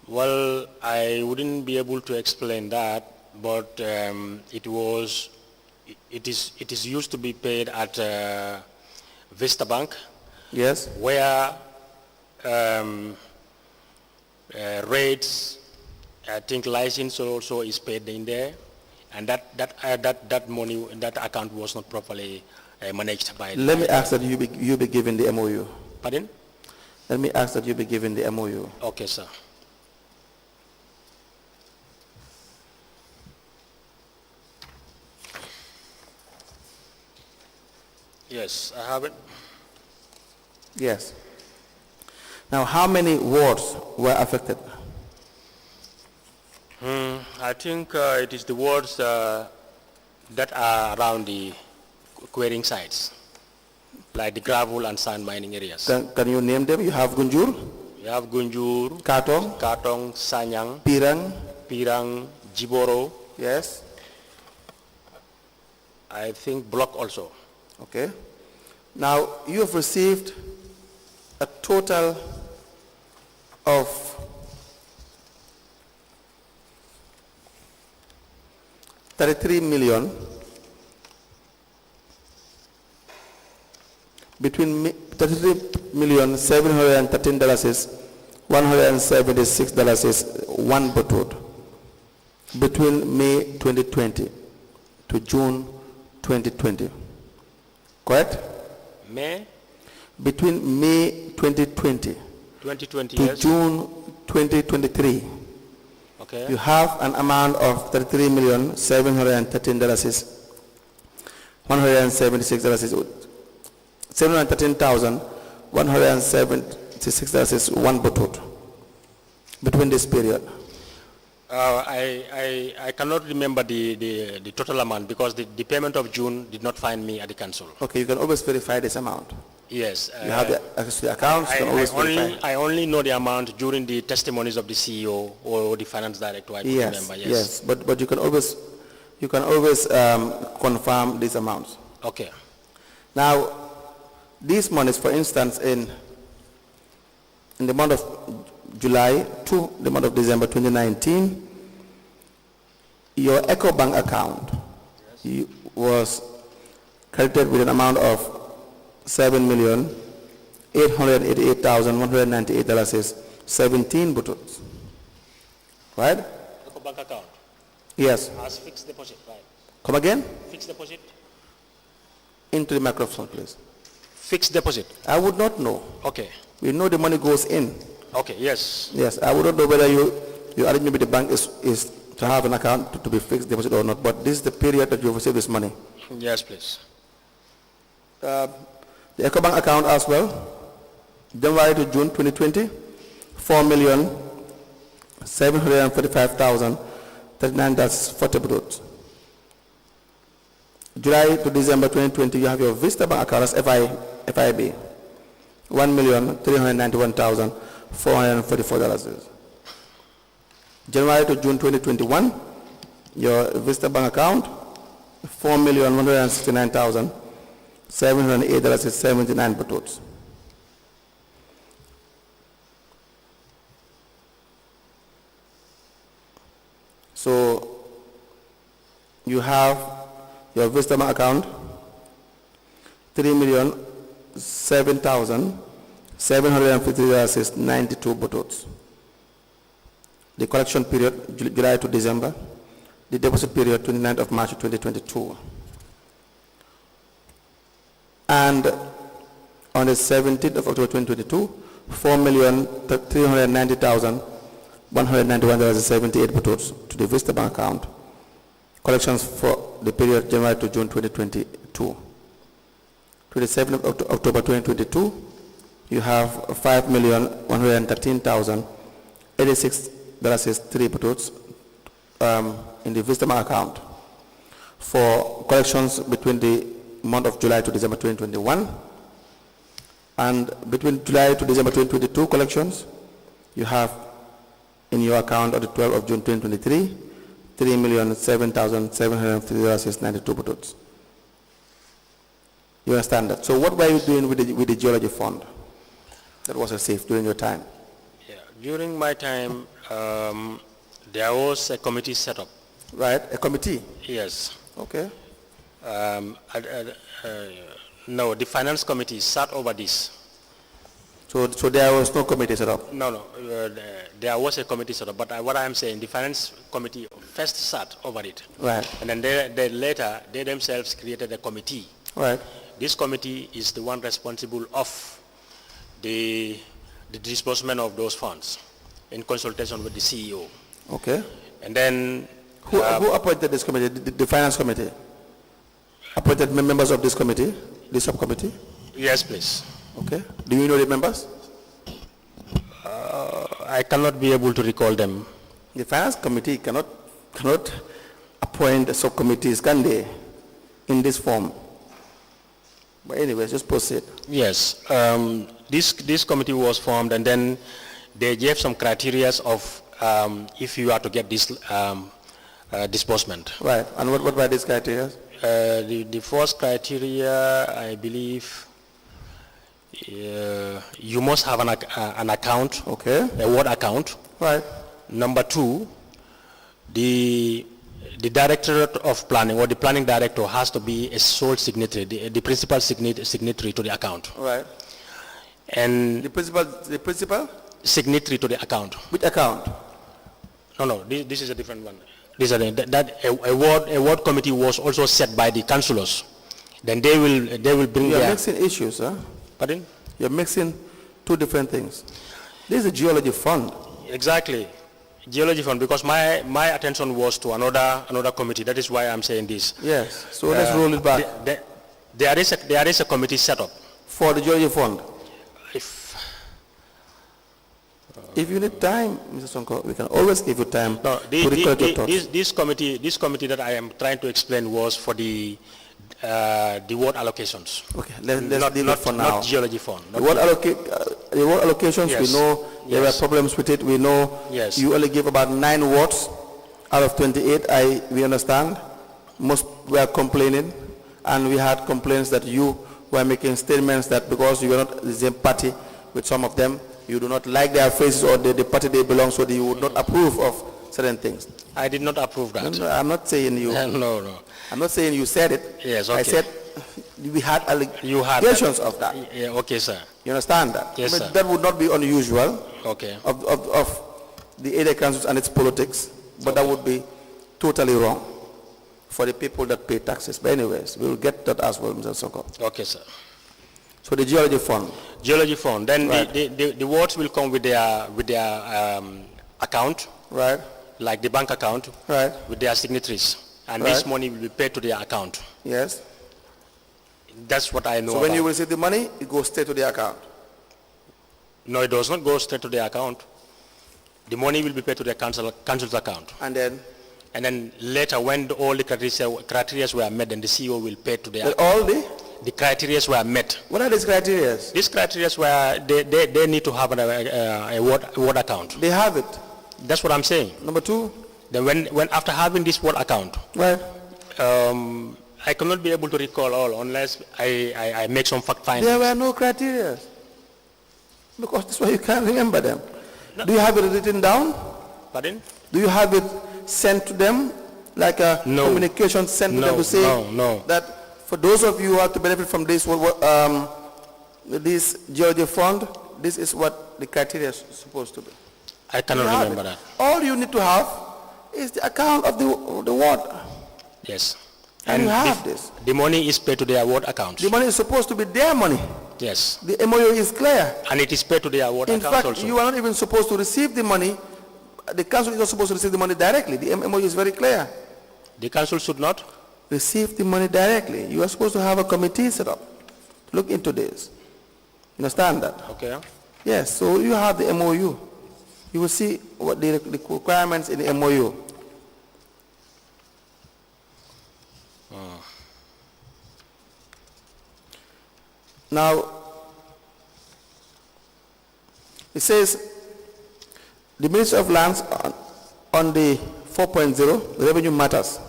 Well, I wouldn't be able to explain that, but it is used to be paid at Vista Bank, Yes. where rates, I think license also is paid in there, and that money, that account was not properly managed by. Let me ask that you be given the MOU. Pardon? Let me ask that you be given the MOU. Okay, sir. Yes, I have it. Yes. Now, how many wards were affected? I think it is the wards that are around the quarrying sites, like the gravel and sand mining areas. Can you name them? You have Gunjur, You have Gunjur, Katong, Katong, Sanyang, Pirang. Pirang, Jiboro, Yes. I think Block also. Okay. Now, you have received a total of $33 million between $33,713 is $176 is one boatload between May 2020 to June 2020. Correct? May Between May 2020 2020, to yes. June 2023, Okay. you have an amount of $33,713 is $176 is $713,176 is one boatload between this period. I cannot remember the total amount because the payment of June did not find me at the council. Okay, you can always verify this amount. Yes. You have the access to the accounts, you can always verify. I only know the amount during the testimonies of the CEO or the finance director. I could remember. Yes, but you can always confirm these amounts. Okay. Now, these monies, for instance, in the month of July to the month of December 2019, your EcoBank account was credited with an amount of $7,888,198 is 17 bottles. Right? Bank account. Yes. As fixed deposit, right? Come again? Fixed deposit? Into the microphone, please. Fixed deposit. I would not know. Okay. We know the money goes in. Okay, yes. Yes, I wouldn't know whether your arrangement with the bank is to have an account to be fixed deposit or not, but this is the period that you receive this money. Yes, please. The EcoBank account as well, January to June 2020, $4,745,039.40. July to December 2020, you have your Vista Bank account as FIB, $1,391,444. January to June 2021, your Vista Bank account, $4,169,708.79. So you have your Vista Bank account, $3,007,750.92 bottles. The collection period, July to December. The deposit period, 29th of March 2022. And on the 17th of October 2022, $4,390,191.78 bottles to the Vista Bank account. Collections for the period January to June 2022. 27th of October 2022, you have $5,113,086.3 bottles in the Vista Bank account for collections between the month of July to December 2021, and between July to December 2022 collections, you have in your account on the 12th of June 2023, $3,007,750.92 bottles. You understand that? So what were you doing with the Geology fund that was received during your time? Yeah, during my time, there was a committee set up. Right, a committee. Yes. Okay. No, the finance committee sat over this. So there was no committee set up. No, there was a committee set up, but what I am saying, the finance committee first sat over it. Right. And then they later, they themselves created a committee. Right. This committee is the one responsible of the disbursement of those funds in consultation with the CEO. Okay. And then... Who appointed this committee? The finance committee? Appointed members of this committee? This subcommittee? Yes, please. Okay. Do you know the members? I cannot be able to recall them. The finance committee cannot appoint the subcommittees, can they? In this form. But anyways, just proceed. Yes. This committee was formed, and then they gave some criteria of if you are to get this disbursement. Right. And what were these criteria? The first criteria, I believe, you must have an account, okay, a ward account. Right. Number two, the directorate of planning or the planning director has to be a sole signatory, the principal signatory to the account. Right. And the principal signatory to the account. Which account? No, this is a different one. A ward committee was also set by the councillors. Then they will bring You're mixing issues, huh? Pardon? You're mixing two different things. This is a geology fund. Exactly. Geology fund, because my attention was to another committee. That is why I'm saying this. Yes. So let's roll it back. There is a committee set up for the geology fund. If you need time, Mr. Sonko, we can always give you time. No, this committee that I am trying to explain was for the ward allocations. Okay, let's deal with for now. Not geology fund. The ward allocations, yes. We know there were problems with it. We know you only give about 9 wards out of 28. We understand. Most were complaining, and we had complaints that you were making statements that because you were not the same party with some of them, you do not like their faces or the party they belong, so you would not approve of certain things. I did not approve that. No, I'm not saying you. No. I'm not saying you said it. Yes, okay. I said we had allegations of that. Yeah, okay, sir. You understand that? Yes, sir. That would not be unusual. Okay. Of the area councils and its politics, but that would be totally wrong for the people that pay taxes. But anyways, we will get that as well, Mr. Sonko. Okay, sir. So the geology fund. Geology fund. Then right. the wards will come with their account. Right. Like the bank account. Right. With their signatories. And right. this money will be paid to their account. Yes. That's what I know. So when you receive the money, it goes straight to the account. No, it does not go straight to the account. The money will be paid to the council's account. And then? And then later, when all the criteria were met, then the CEO will pay to the account. All the criteria were met. What are these criteria? These criteria were, they need to have a ward account. They have it. That's what I'm saying. Number two? Then when after having this ward account, right. I cannot be able to recall all unless I make some fact findings. There were no criteria. Because that's why you can't remember them. No. Do you have it written down? Pardon? Do you have it sent to them? Like a communication sent to them to say that for those of you who have to benefit from this this geology fund, this is what the criteria is supposed to be. I cannot remember that. All you need to have is the account of the ward. Yes. And you have this. The money is paid to their ward account. The money is supposed to be their money. Yes. The MOU is clear. And it is paid to their ward account also. In fact, you are not even supposed to receive the money. The council is not supposed to receive the money directly. The MOU is very clear. The council should not receive the money directly. You are supposed to have a committee set up to look into this. You understand that? Okay. Yes, so you have the MOU. You will see what the requirements in the MOU. Now, it says the Ministry of Lands on the 4.0, revenue matters.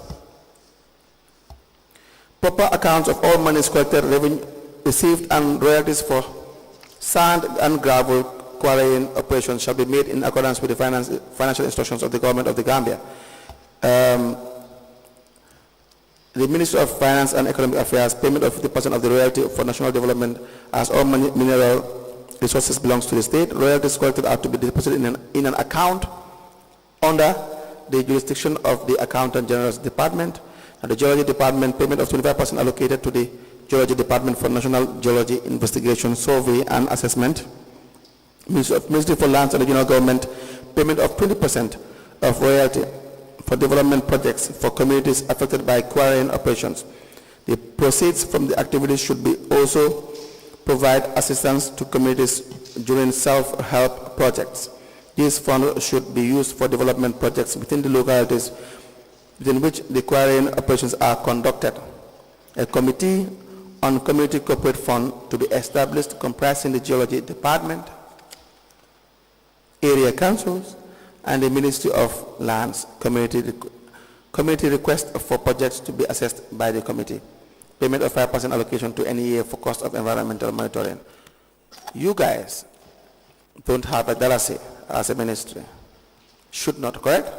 Proper accounts of all monies collected, revenue received, and royalties for sand and gravel quarrying operations shall be made in accordance with the financial instructions of the government of the Gambia. The Ministry of Finance and Economic Affairs, payment of 50% of the royalty for national development, as all mineral resources belongs to the state. Royalties collected are to be deposited in an account under the jurisdiction of the Accountant General's Department. And the Geology Department, payment of 25% allocated to the Geology Department for National Geology Investigation, Survey and Assessment. Ministry for Lands and Regional Government, payment of 20% of royalty for development projects for communities affected by quarrying operations. The proceeds from the activities should be also provide assistance to communities during self-help projects. These funds should be used for development projects within the localities within which the quarrying operations are conducted. A committee on community corporate fund to be established comprising the Geology Department, area councils, and the Ministry of Lands. Community request for projects to be assessed by the committee. Payment of 5% allocation to any year for cost of environmental monitoring. You guys don't have a Dalasi as a ministry. Should not, correct?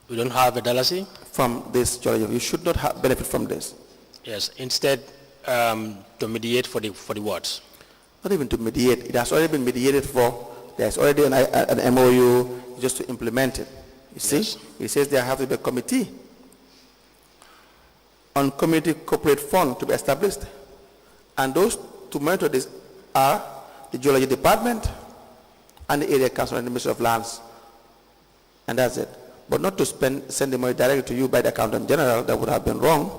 We don't have a Dalasi? From this geology. You should not have benefit from this. Yes, instead to mediate for the words. Not even to mediate. It has already been mediated for. There's already an MOU just to implement it. You see? Yes. It says there have to be a committee on community corporate fund to be established. And those to monitor this are the Geology Department and the area council and the Ministry of Lands. And that's it. But not to send the money directly to you by the Accountant General. That would have been wrong.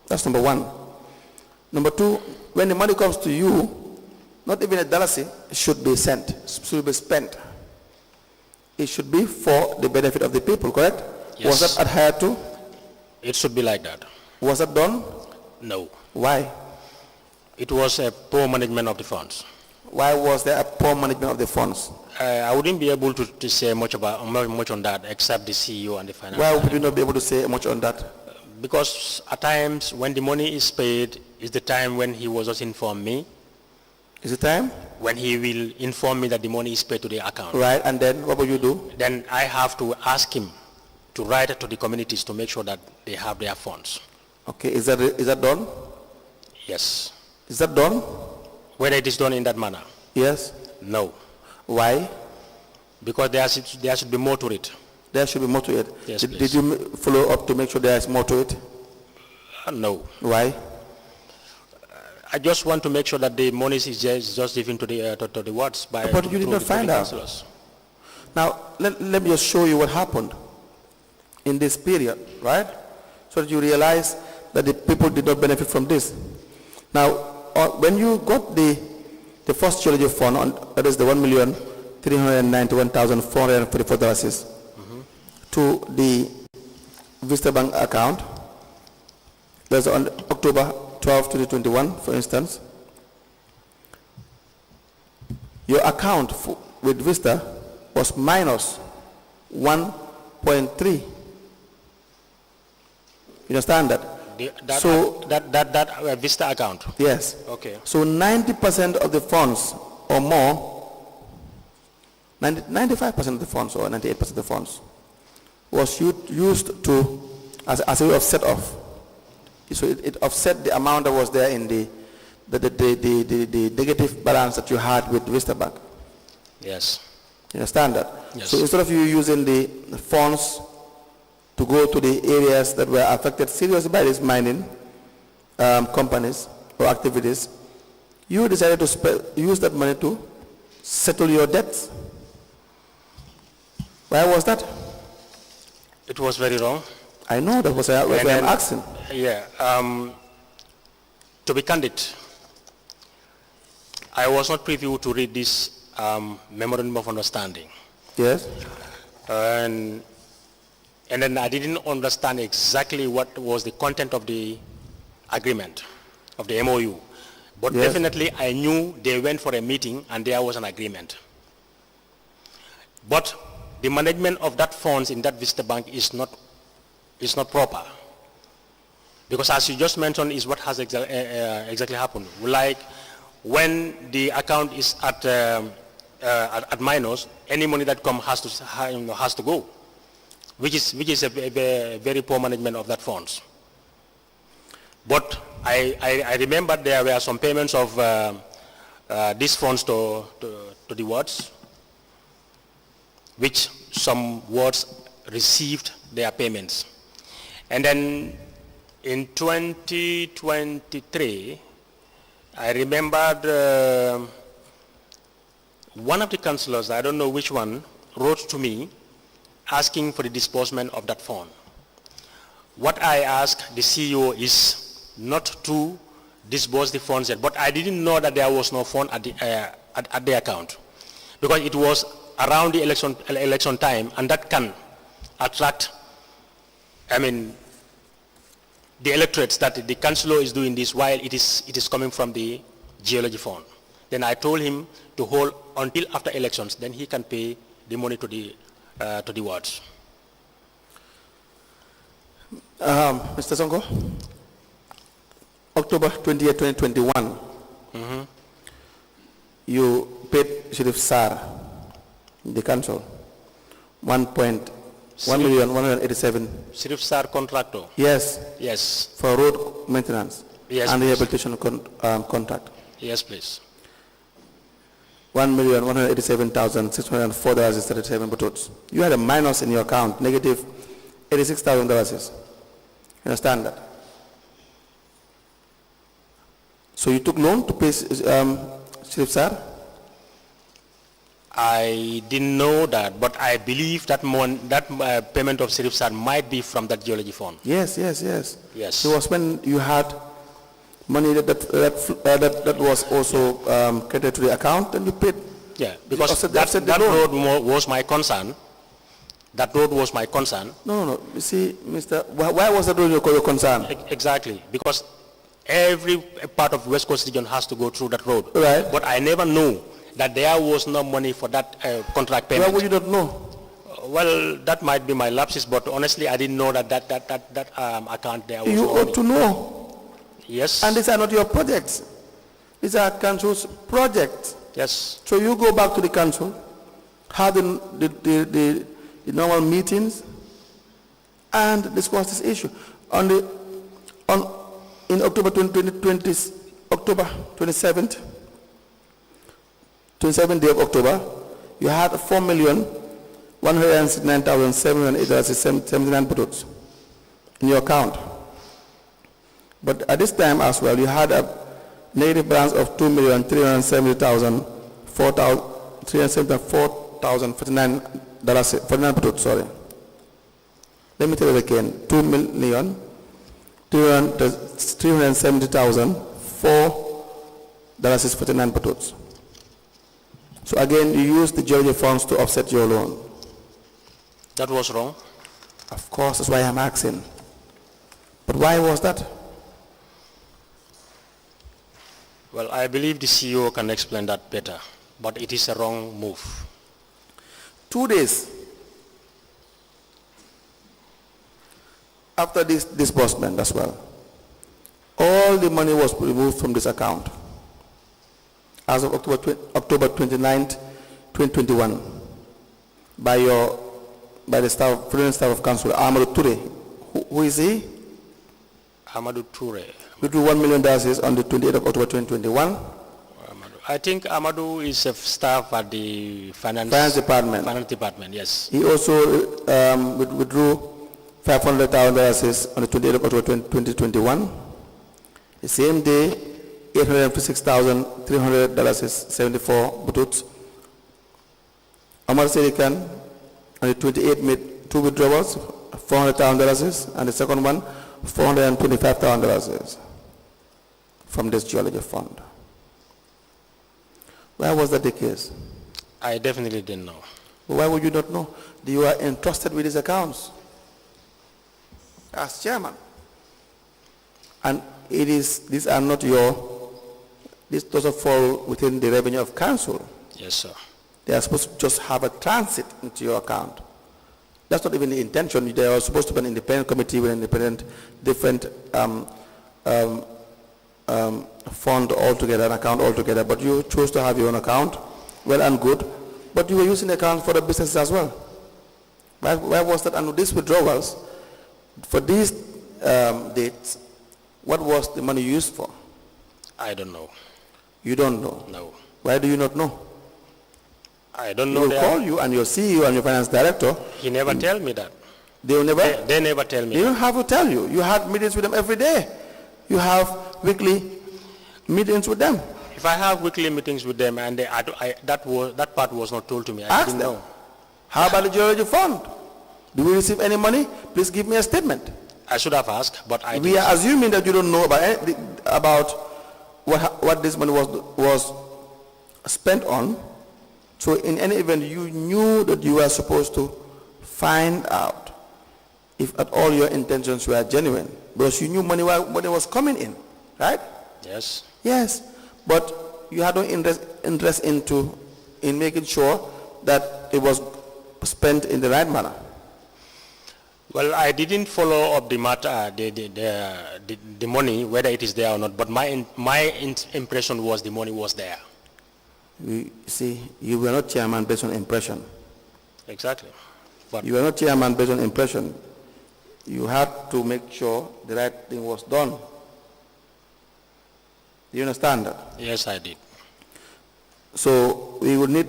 That's number one. Number two, when the money comes to you, not even a Dalasi should be sent, should be spent. It should be for the benefit of the people, correct? Yes. Was that adhered to? It should be like that. Was that done? No. Why? It was a poor management of the funds. Why was there a poor management of the funds? I wouldn't be able to say much on that, except the CEO and the finance. Why would you not be able to say much on that? Because at times when the money is paid is the time when he was just inform me. Is it time? When he will inform me that the money is paid to the account. Right, and then what will you do? Then I have to ask him to write to the communities to make sure that they have their funds. Okay, is that done? Yes. Is that done? Whether it is done in that manner? Yes. No. Why? Because there should be more to it. There should be more to it. Yes, did you follow up to make sure there is more to it? No. Why? I just want to make sure that the money is just given to the wards by. But you did not find out. Councillors. Now let me just show you what happened in this period, right? So that you realize that the people did not benefit from this. Now, when you got the first geology fund, that is the $1,391,444 to the Vista Bank account, that's on October 12, 2021, for instance, your account with Vista was minus 1.3. You understand that? That Vista account? Yes. Okay. So 90% of the funds or more, 95% of the funds or 98% of the funds was used to as a way of set off. So it offset the amount that was there in the negative balance that you had with Vista Bank. Yes. You understand that? Yes. So instead of you using the funds to go to the areas that were affected seriously by these mining companies or activities, you decided to use that money to settle your debts. Why was that? It was very wrong. I know, that was what I'm asking. Yeah. To be candid, I was not privy to read this memorandum of understanding. Yes. And then I didn't understand exactly what was the content of the agreement, of the MOU. But yes, definitely I knew they went for a meeting and there was an agreement. But the management of that funds in that Vista Bank is not proper. Because as you just mentioned is what has exactly happened. Like when the account is at minus, any money that comes has to go. which is a very poor management of that funds. But I remember there were some payments of these funds to the wards, which some wards received their payments. And then in 2023, I remembered one of the councillors, I don't know which one, wrote to me asking for the disbursement of that fund. What I asked the CEO is not to disburse the funds yet, but I didn't know that there was no fund at the account, because it was around the election time, and that can attract, the electorates that the councillor is doing this while it is coming from the Geology fund. Then I told him to hold until after elections, then he can pay the money to the wards. Mr. Sonko, October 28, 2021, you paid Sheriff Sar, the council, 1,187. Sheriff Sar contractor? Yes. Yes. For road maintenance. Yes, and please. rehabilitation contract. Yes, please. $1,187,604.37 buttons. You had a minus in your account, negative $86,000. You understand that? So you took loan to pay Sheriff Sar? I didn't know that, but I believe that payment of Sheriff Sar might be from that Geology fund. Yes. Yes. It was when you had money that was also credited to the account, and you paid. Yeah, because that road was my concern. That road was my concern. No. You see, Mr. Why was that road your concern? Exactly, because every part of West Coast region has to go through that road. Right. But I never knew that there was no money for that contract payment. Why would you not know? Well, that might be my lapses, but honestly, I didn't know that account there was. You no ought money. to know. Yes. And these are not your projects. These are council's projects. Yes. So you go back to the council, have the normal meetings, and discuss this issue. In October 2020, October 27th day of October, you had 4,169,708.79 buttons in your account. But at this time as well, you had a negative balance of $2,374,49 buttons, sorry. Let me tell you again, $2,370,004.49 buttons. So again, you used the Geology funds to offset your loan. That was wrong. Of course, that's why I'm asking. But why was that? Well, I believe the CEO can explain that better, but it is a wrong move. 2 days after this disbursement as well, all the money was removed from this account as of October 29th, 2021 by the staff, President Staff of Council, Amadou Toure. Who is he? Amadou Toure. We drew $1 million on the 28th of October 2021. I think Amadou is a staff at the Finance Department. Finance Department, yes. He also withdrew $500,000 on the 28th of October 2021. The same day, $856,300.74 bututs. Omar Serikan on the 28th made 2 withdrawals, $400,000, and the second one, $425,000 from this Geology fund. Why was that the case? I definitely didn't know. Why would you not know? You are entrusted with these accounts as chairman. And these are not this doesn't fall within the revenue of council. Yes, sir. They are supposed to just have a transit into your account. That's not even the intention. They are supposed to be an independent committee with an independent, different fund altogether, an account altogether, but you chose to have your own account, well and good, but you were using the account for the businesses as well. Why was that? And these withdrawals, for these dates, what was the money used for? I don't know. You don't know? No. Why do you not know? I don't He know. will call you and your CEO and your finance director. He never tell me that. They will never? They never tell me. They don't have to tell you. You have meetings with them every day. You have weekly meetings with them. If I have weekly meetings with them and that part was not told to me, I Ask didn't them. know. How about the Geology Fund? Do we receive any money? Please give me a statement. I should have asked, but I We didn't. are assuming that you don't know about what this money was spent on. So in any event, you knew that you were supposed to find out if at all your intentions were genuine, because you knew money was coming in, right? Yes. Yes, but you had no interest in making sure that it was spent in the right manner. Well, I didn't follow up the matter, the money, whether it is there or not, but my impression was the money was there. You see, you were not chairman based on impression. Exactly. But You were not chairman based on impression. You had to make sure the right thing was done. Do you understand that? yes, I did. So we would need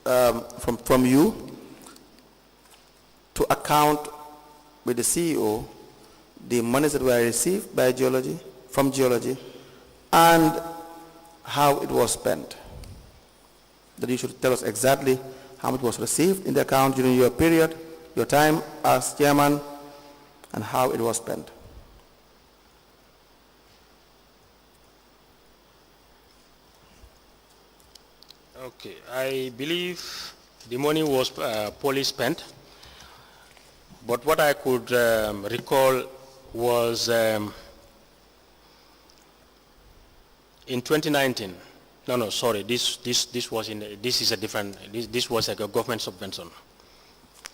from you to account with the CEO the monies that were received by Geology, from Geology, and how it was spent. That you should tell us exactly how much was received in the account during your period, your time as chairman, and how it was spent. Okay, I believe the money was poorly spent, but what I could recall was in 2019. No, sorry. This was this is a different. This was like a government subvention.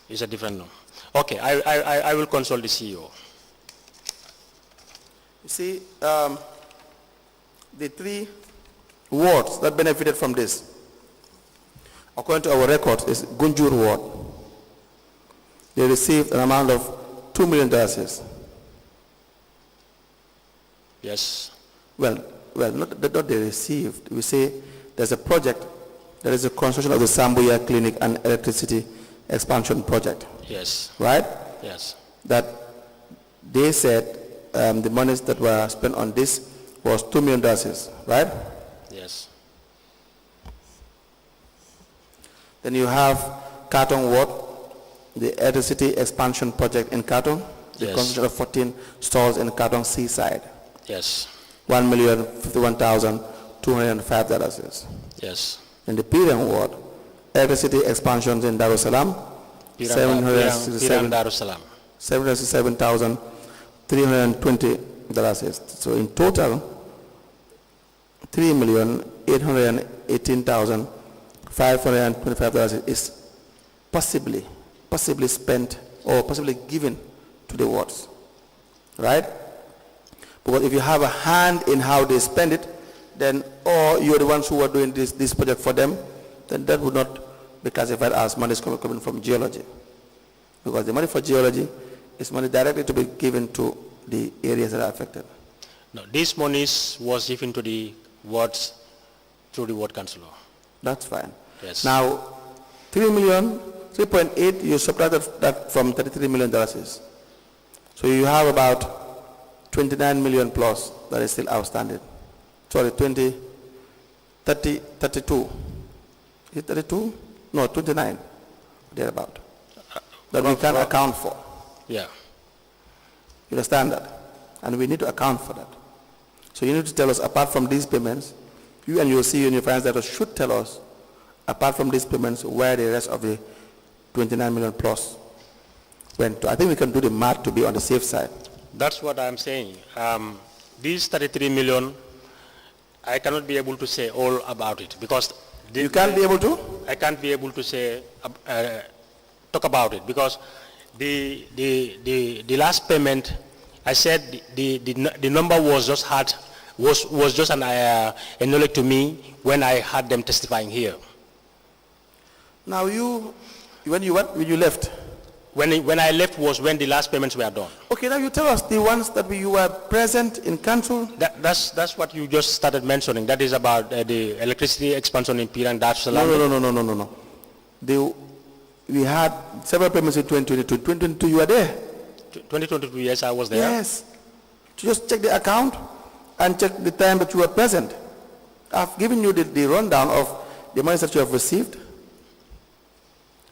It's a different no. Okay, I will consult the CEO. You see, the three wards that benefited from this, according to our records, is Gunjur ward. They received an amount of $2 million. Yes. Well, not they received. We say there's a project, there is a construction of the Sambuya Clinic and electricity expansion project. Yes. Right? Yes. That they said the monies that were spent on this was $2 million, right? Yes. Then you have Katong Ward, the electricity expansion project in Katong, the Yes. construction of 14 stalls in Katong Seaside, Yes. $1,051,205. Yes. In the Piran Ward, electricity expansions in Darussalam, Piran Darussalam. $767,320. So in total, $3,818,525 is possibly spent or possibly given to the wards, right? Because if you have a hand in how they spend it, then, or you're the ones who are doing this project for them, then that would not be classified as money coming from Geology. Because the money for Geology is money directly to be given to the areas that are affected. No, this money was given to the wards through the ward councillor. That's fine. Yes. Now, 3.8, you subtracted that from $33 million. So you have about 29 million plus that is still outstanding. Sorry, 32. Is it 32? No, 29, thereabout. That we can account for. Yeah. You understand that? And we need to account for that. So you need to tell us, apart from these payments, you and your CEO and your finance director should tell us, apart from these payments, where the rest of the 29 million plus went to. I think we can do the math to be on the safe side. That's what I'm saying. These 33 million, I cannot be able to say all about it because You can't be able to? I can't be able to say talk about it because the last payment, I said the number was just was just an knowledge to me when I had them testifying here. Now when you left, when I left was when the last payments were done. Okay, now you tell us the ones that you were present in council. That's what you just started mentioning. That is about the electricity expansion in Pirang. That's the No. We had several payments in 2022. 2022, you were there. 2022, yes, I was there. Yes. Just check the account and check the time that you were present. I've given you the rundown of the money that you have received.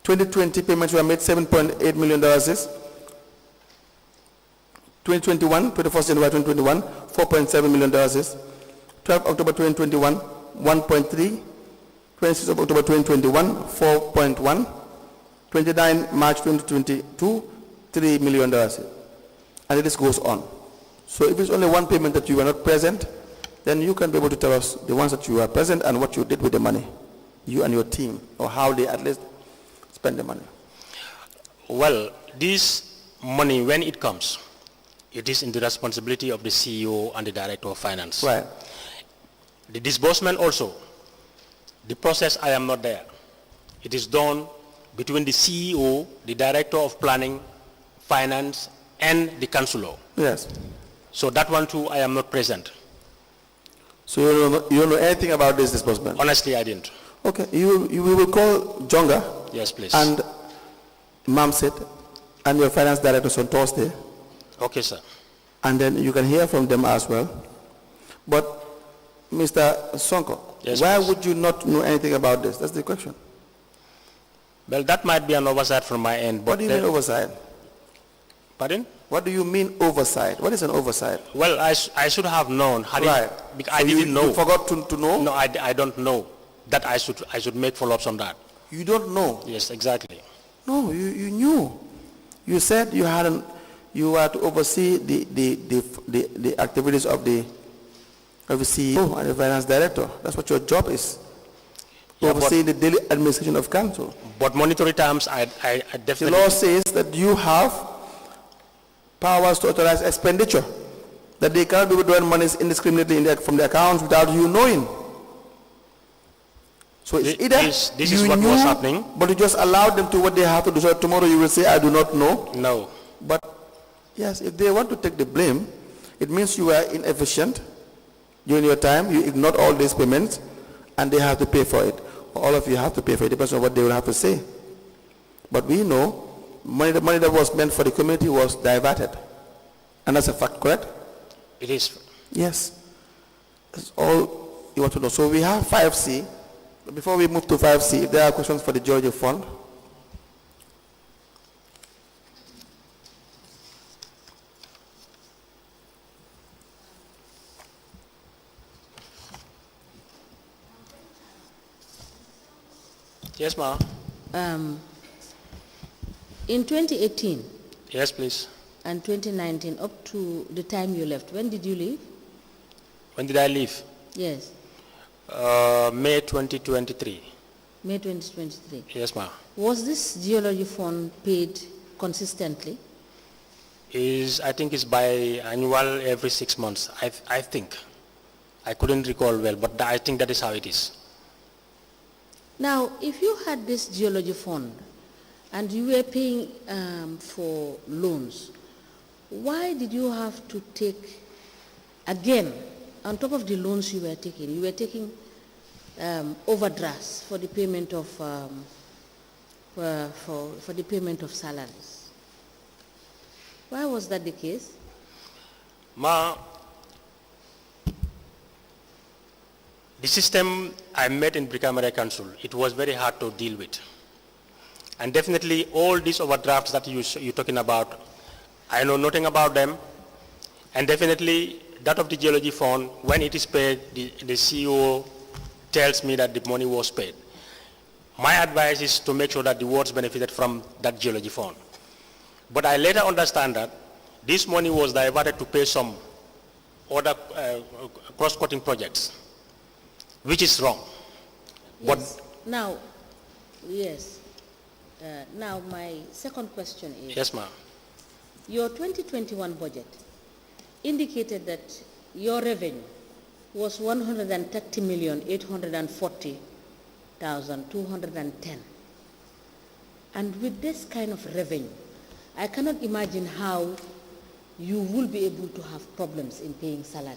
2020 payments were made $7.8 million. 2021, 21st January 2021, $4.7 million. 12 October 2021, 1.3. 26th of October 2021, 4.1. 29 March 2022, $3 million. And the list goes on. So if it's only one payment that you were not present, then you can be able to tell us the ones that you were present and what you did with the money, you and your team, or how they at least spend the money. Well, this money, when it comes, it is in the responsibility of the CEO and the Director of Finance. Right. The disbursement also, the process, I am not there. It is done between the CEO, the Director of Planning, Finance, and the Councillor. Yes. So that one too, I am not present. So you don't know anything about this disbursement? Honestly, I didn't. Okay, we will call Jonga. Yes, please. And Mamsit and your finance directors on Thursday. Okay, sir. And then you can hear from them as well. But Mr. Sonko, yes, why please. would you not know anything about this? That's the question. Well, that might be an oversight from my end. But what do you mean oversight? Pardon? What do you mean oversight? What is an oversight? Well, I should have known. Right. I didn't know. You forgot to know? No, I don't know that I should make follow-ups on that. You don't know? Yes, exactly. No, you knew. You said you were to oversee the activities of the CEO and the finance director. That's what your job is. Yeah, overseeing the daily administration of council. But monetary terms, I definitely... The law says that you have powers to authorize expenditure, that they cannot be withdrawing monies indiscriminately from the accounts without you knowing. So it's either this is what was happening, but you just allowed them to what they have to do. So tomorrow you will say, I do not know. No. But yes, if they want to take the blame, it means you were inefficient during your time. You ignored all these payments, and they have to pay for it. All of you have to pay for it. It depends on what they will have to say. But we know the money that was meant for the community was diverted. And that's a fact, correct? It is. Yes. That's all you want to know. So we have 5C. But before we move to 5C, if there are questions for the Geology Fund. Yes, ma'am. In 2018 Yes, please. and 2019, up to the time you left, when did you leave? When did I leave? Yes, May 2023. May 2023. Yes, ma'am. Was this geology fund paid consistently? I think it's by annual every 6 months. I think. I couldn't recall well, but I think that is how it is. Now, if you had this geology fund and you were paying for loans, why did you have to take, again, on top of the loans you were taking overdrafts for the payment of for the payment of salaries? Why was that the case? The system I met in Brikama Council, it was very hard to deal with. And definitely all these overdrafts that you're talking about, I know nothing about them. And definitely that of the Geology Fund, when it is paid, the CEO tells me that the money was paid. My advice is to make sure that the wards benefited from that Geology Fund. But I later understand that this money was diverted to pay some other cross-cutting projects, which is wrong. Yes. But now, yes. Now my second question is, yes, ma'am. your 2021 budget indicated that your revenue was 130,840,210. And with this kind of revenue, I cannot imagine how you will be able to have problems in paying salary,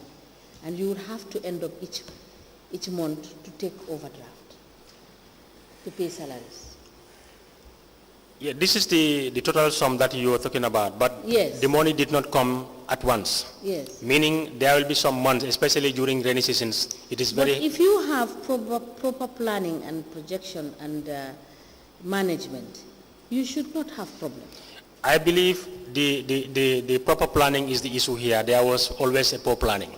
and you would have to end up each month to take overdraft to pay salaries. Yeah, this is the total sum that you are talking about, but Yes. the money did not come at once. Yes. Meaning there will be some months, especially during rainy seasons, it is But very... if you have proper planning and projection and management, you should not have problems. I believe the proper planning is the issue here. There was always a poor planning.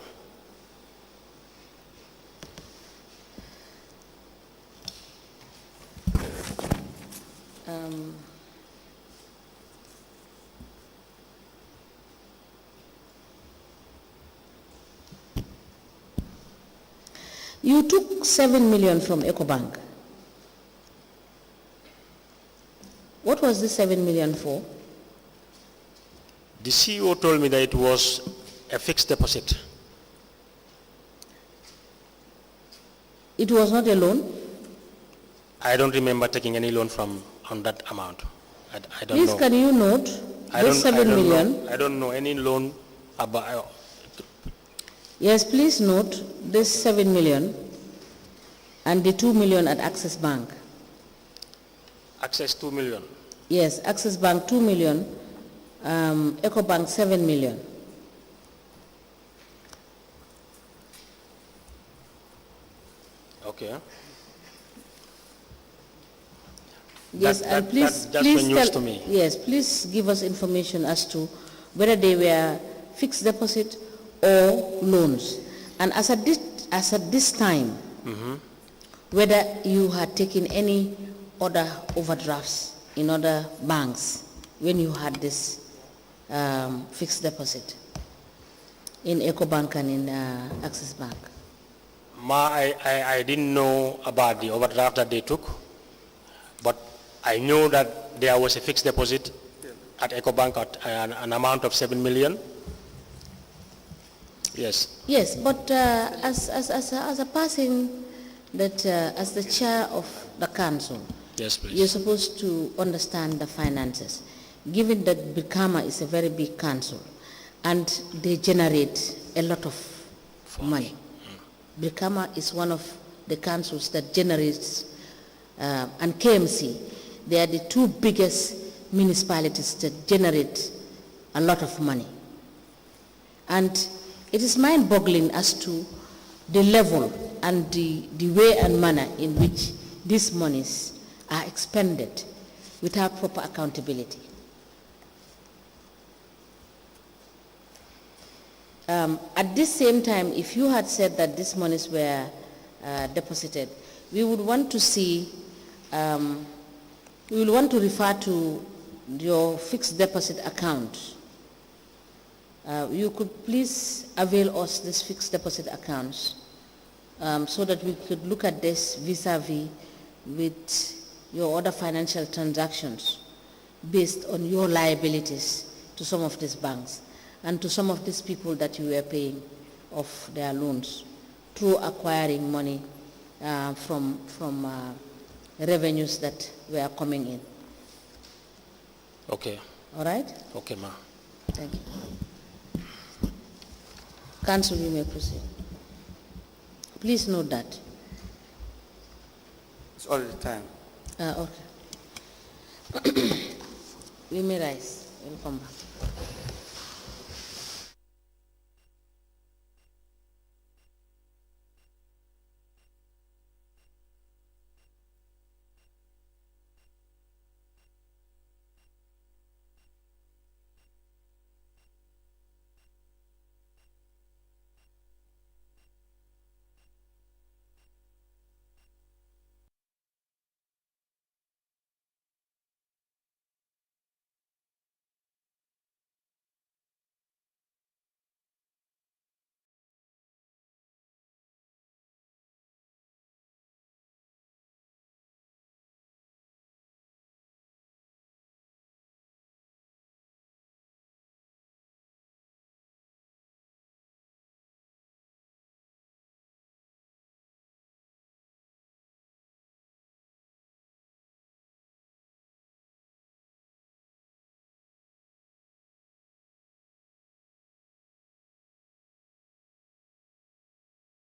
You took 7 million from EcoBank. What was the 7 million for? The CEO told me that it was a fixed deposit. It was not a loan? I don't remember taking any loan on that amount. I don't Please, know. can you note this 7 million? I don't know any loan about... Yes, please note this 7 million and the 2 million at Access Bank. Access 2 million. Yes, Access Bank 2 million, EcoBank 7 million. Okay. Yes, and please, that's please news to me. Yes, please give us information as to whether they were fixed deposit or loans. And as at this time, whether you had taken any other overdrafts in other banks when you had this fixed deposit in EcoBank and in Access Bank. I didn't know about the overdraft that they took, but I know that there was a fixed deposit at EcoBank at an amount of 7 million. Yes. Yes, but as a person that, as the chair of the council, Yes, please. you're supposed to understand the finances. Given that Brikama is a very big council and they generate a lot of money. Brikama is one of the councils that generates, and KMC, they are the two biggest municipalities that generate a lot of money. And it is mind-boggling as to the level and the way and manner in which these monies are expended without proper accountability. At this same time, if you had said that these monies were deposited, we would want to see, we will want to refer to your fixed deposit account. You could please avail us this fixed deposit accounts so that we could look at this vis-a-vis with your other financial transactions based on your liabilities to some of these banks and to some of these people that you were paying off their loans through acquiring money from revenues that were coming in. Okay. All right? Okay, ma. Thank you. Council, you may proceed. Please note that. It's already time. Okay. We may rise. We'll come back.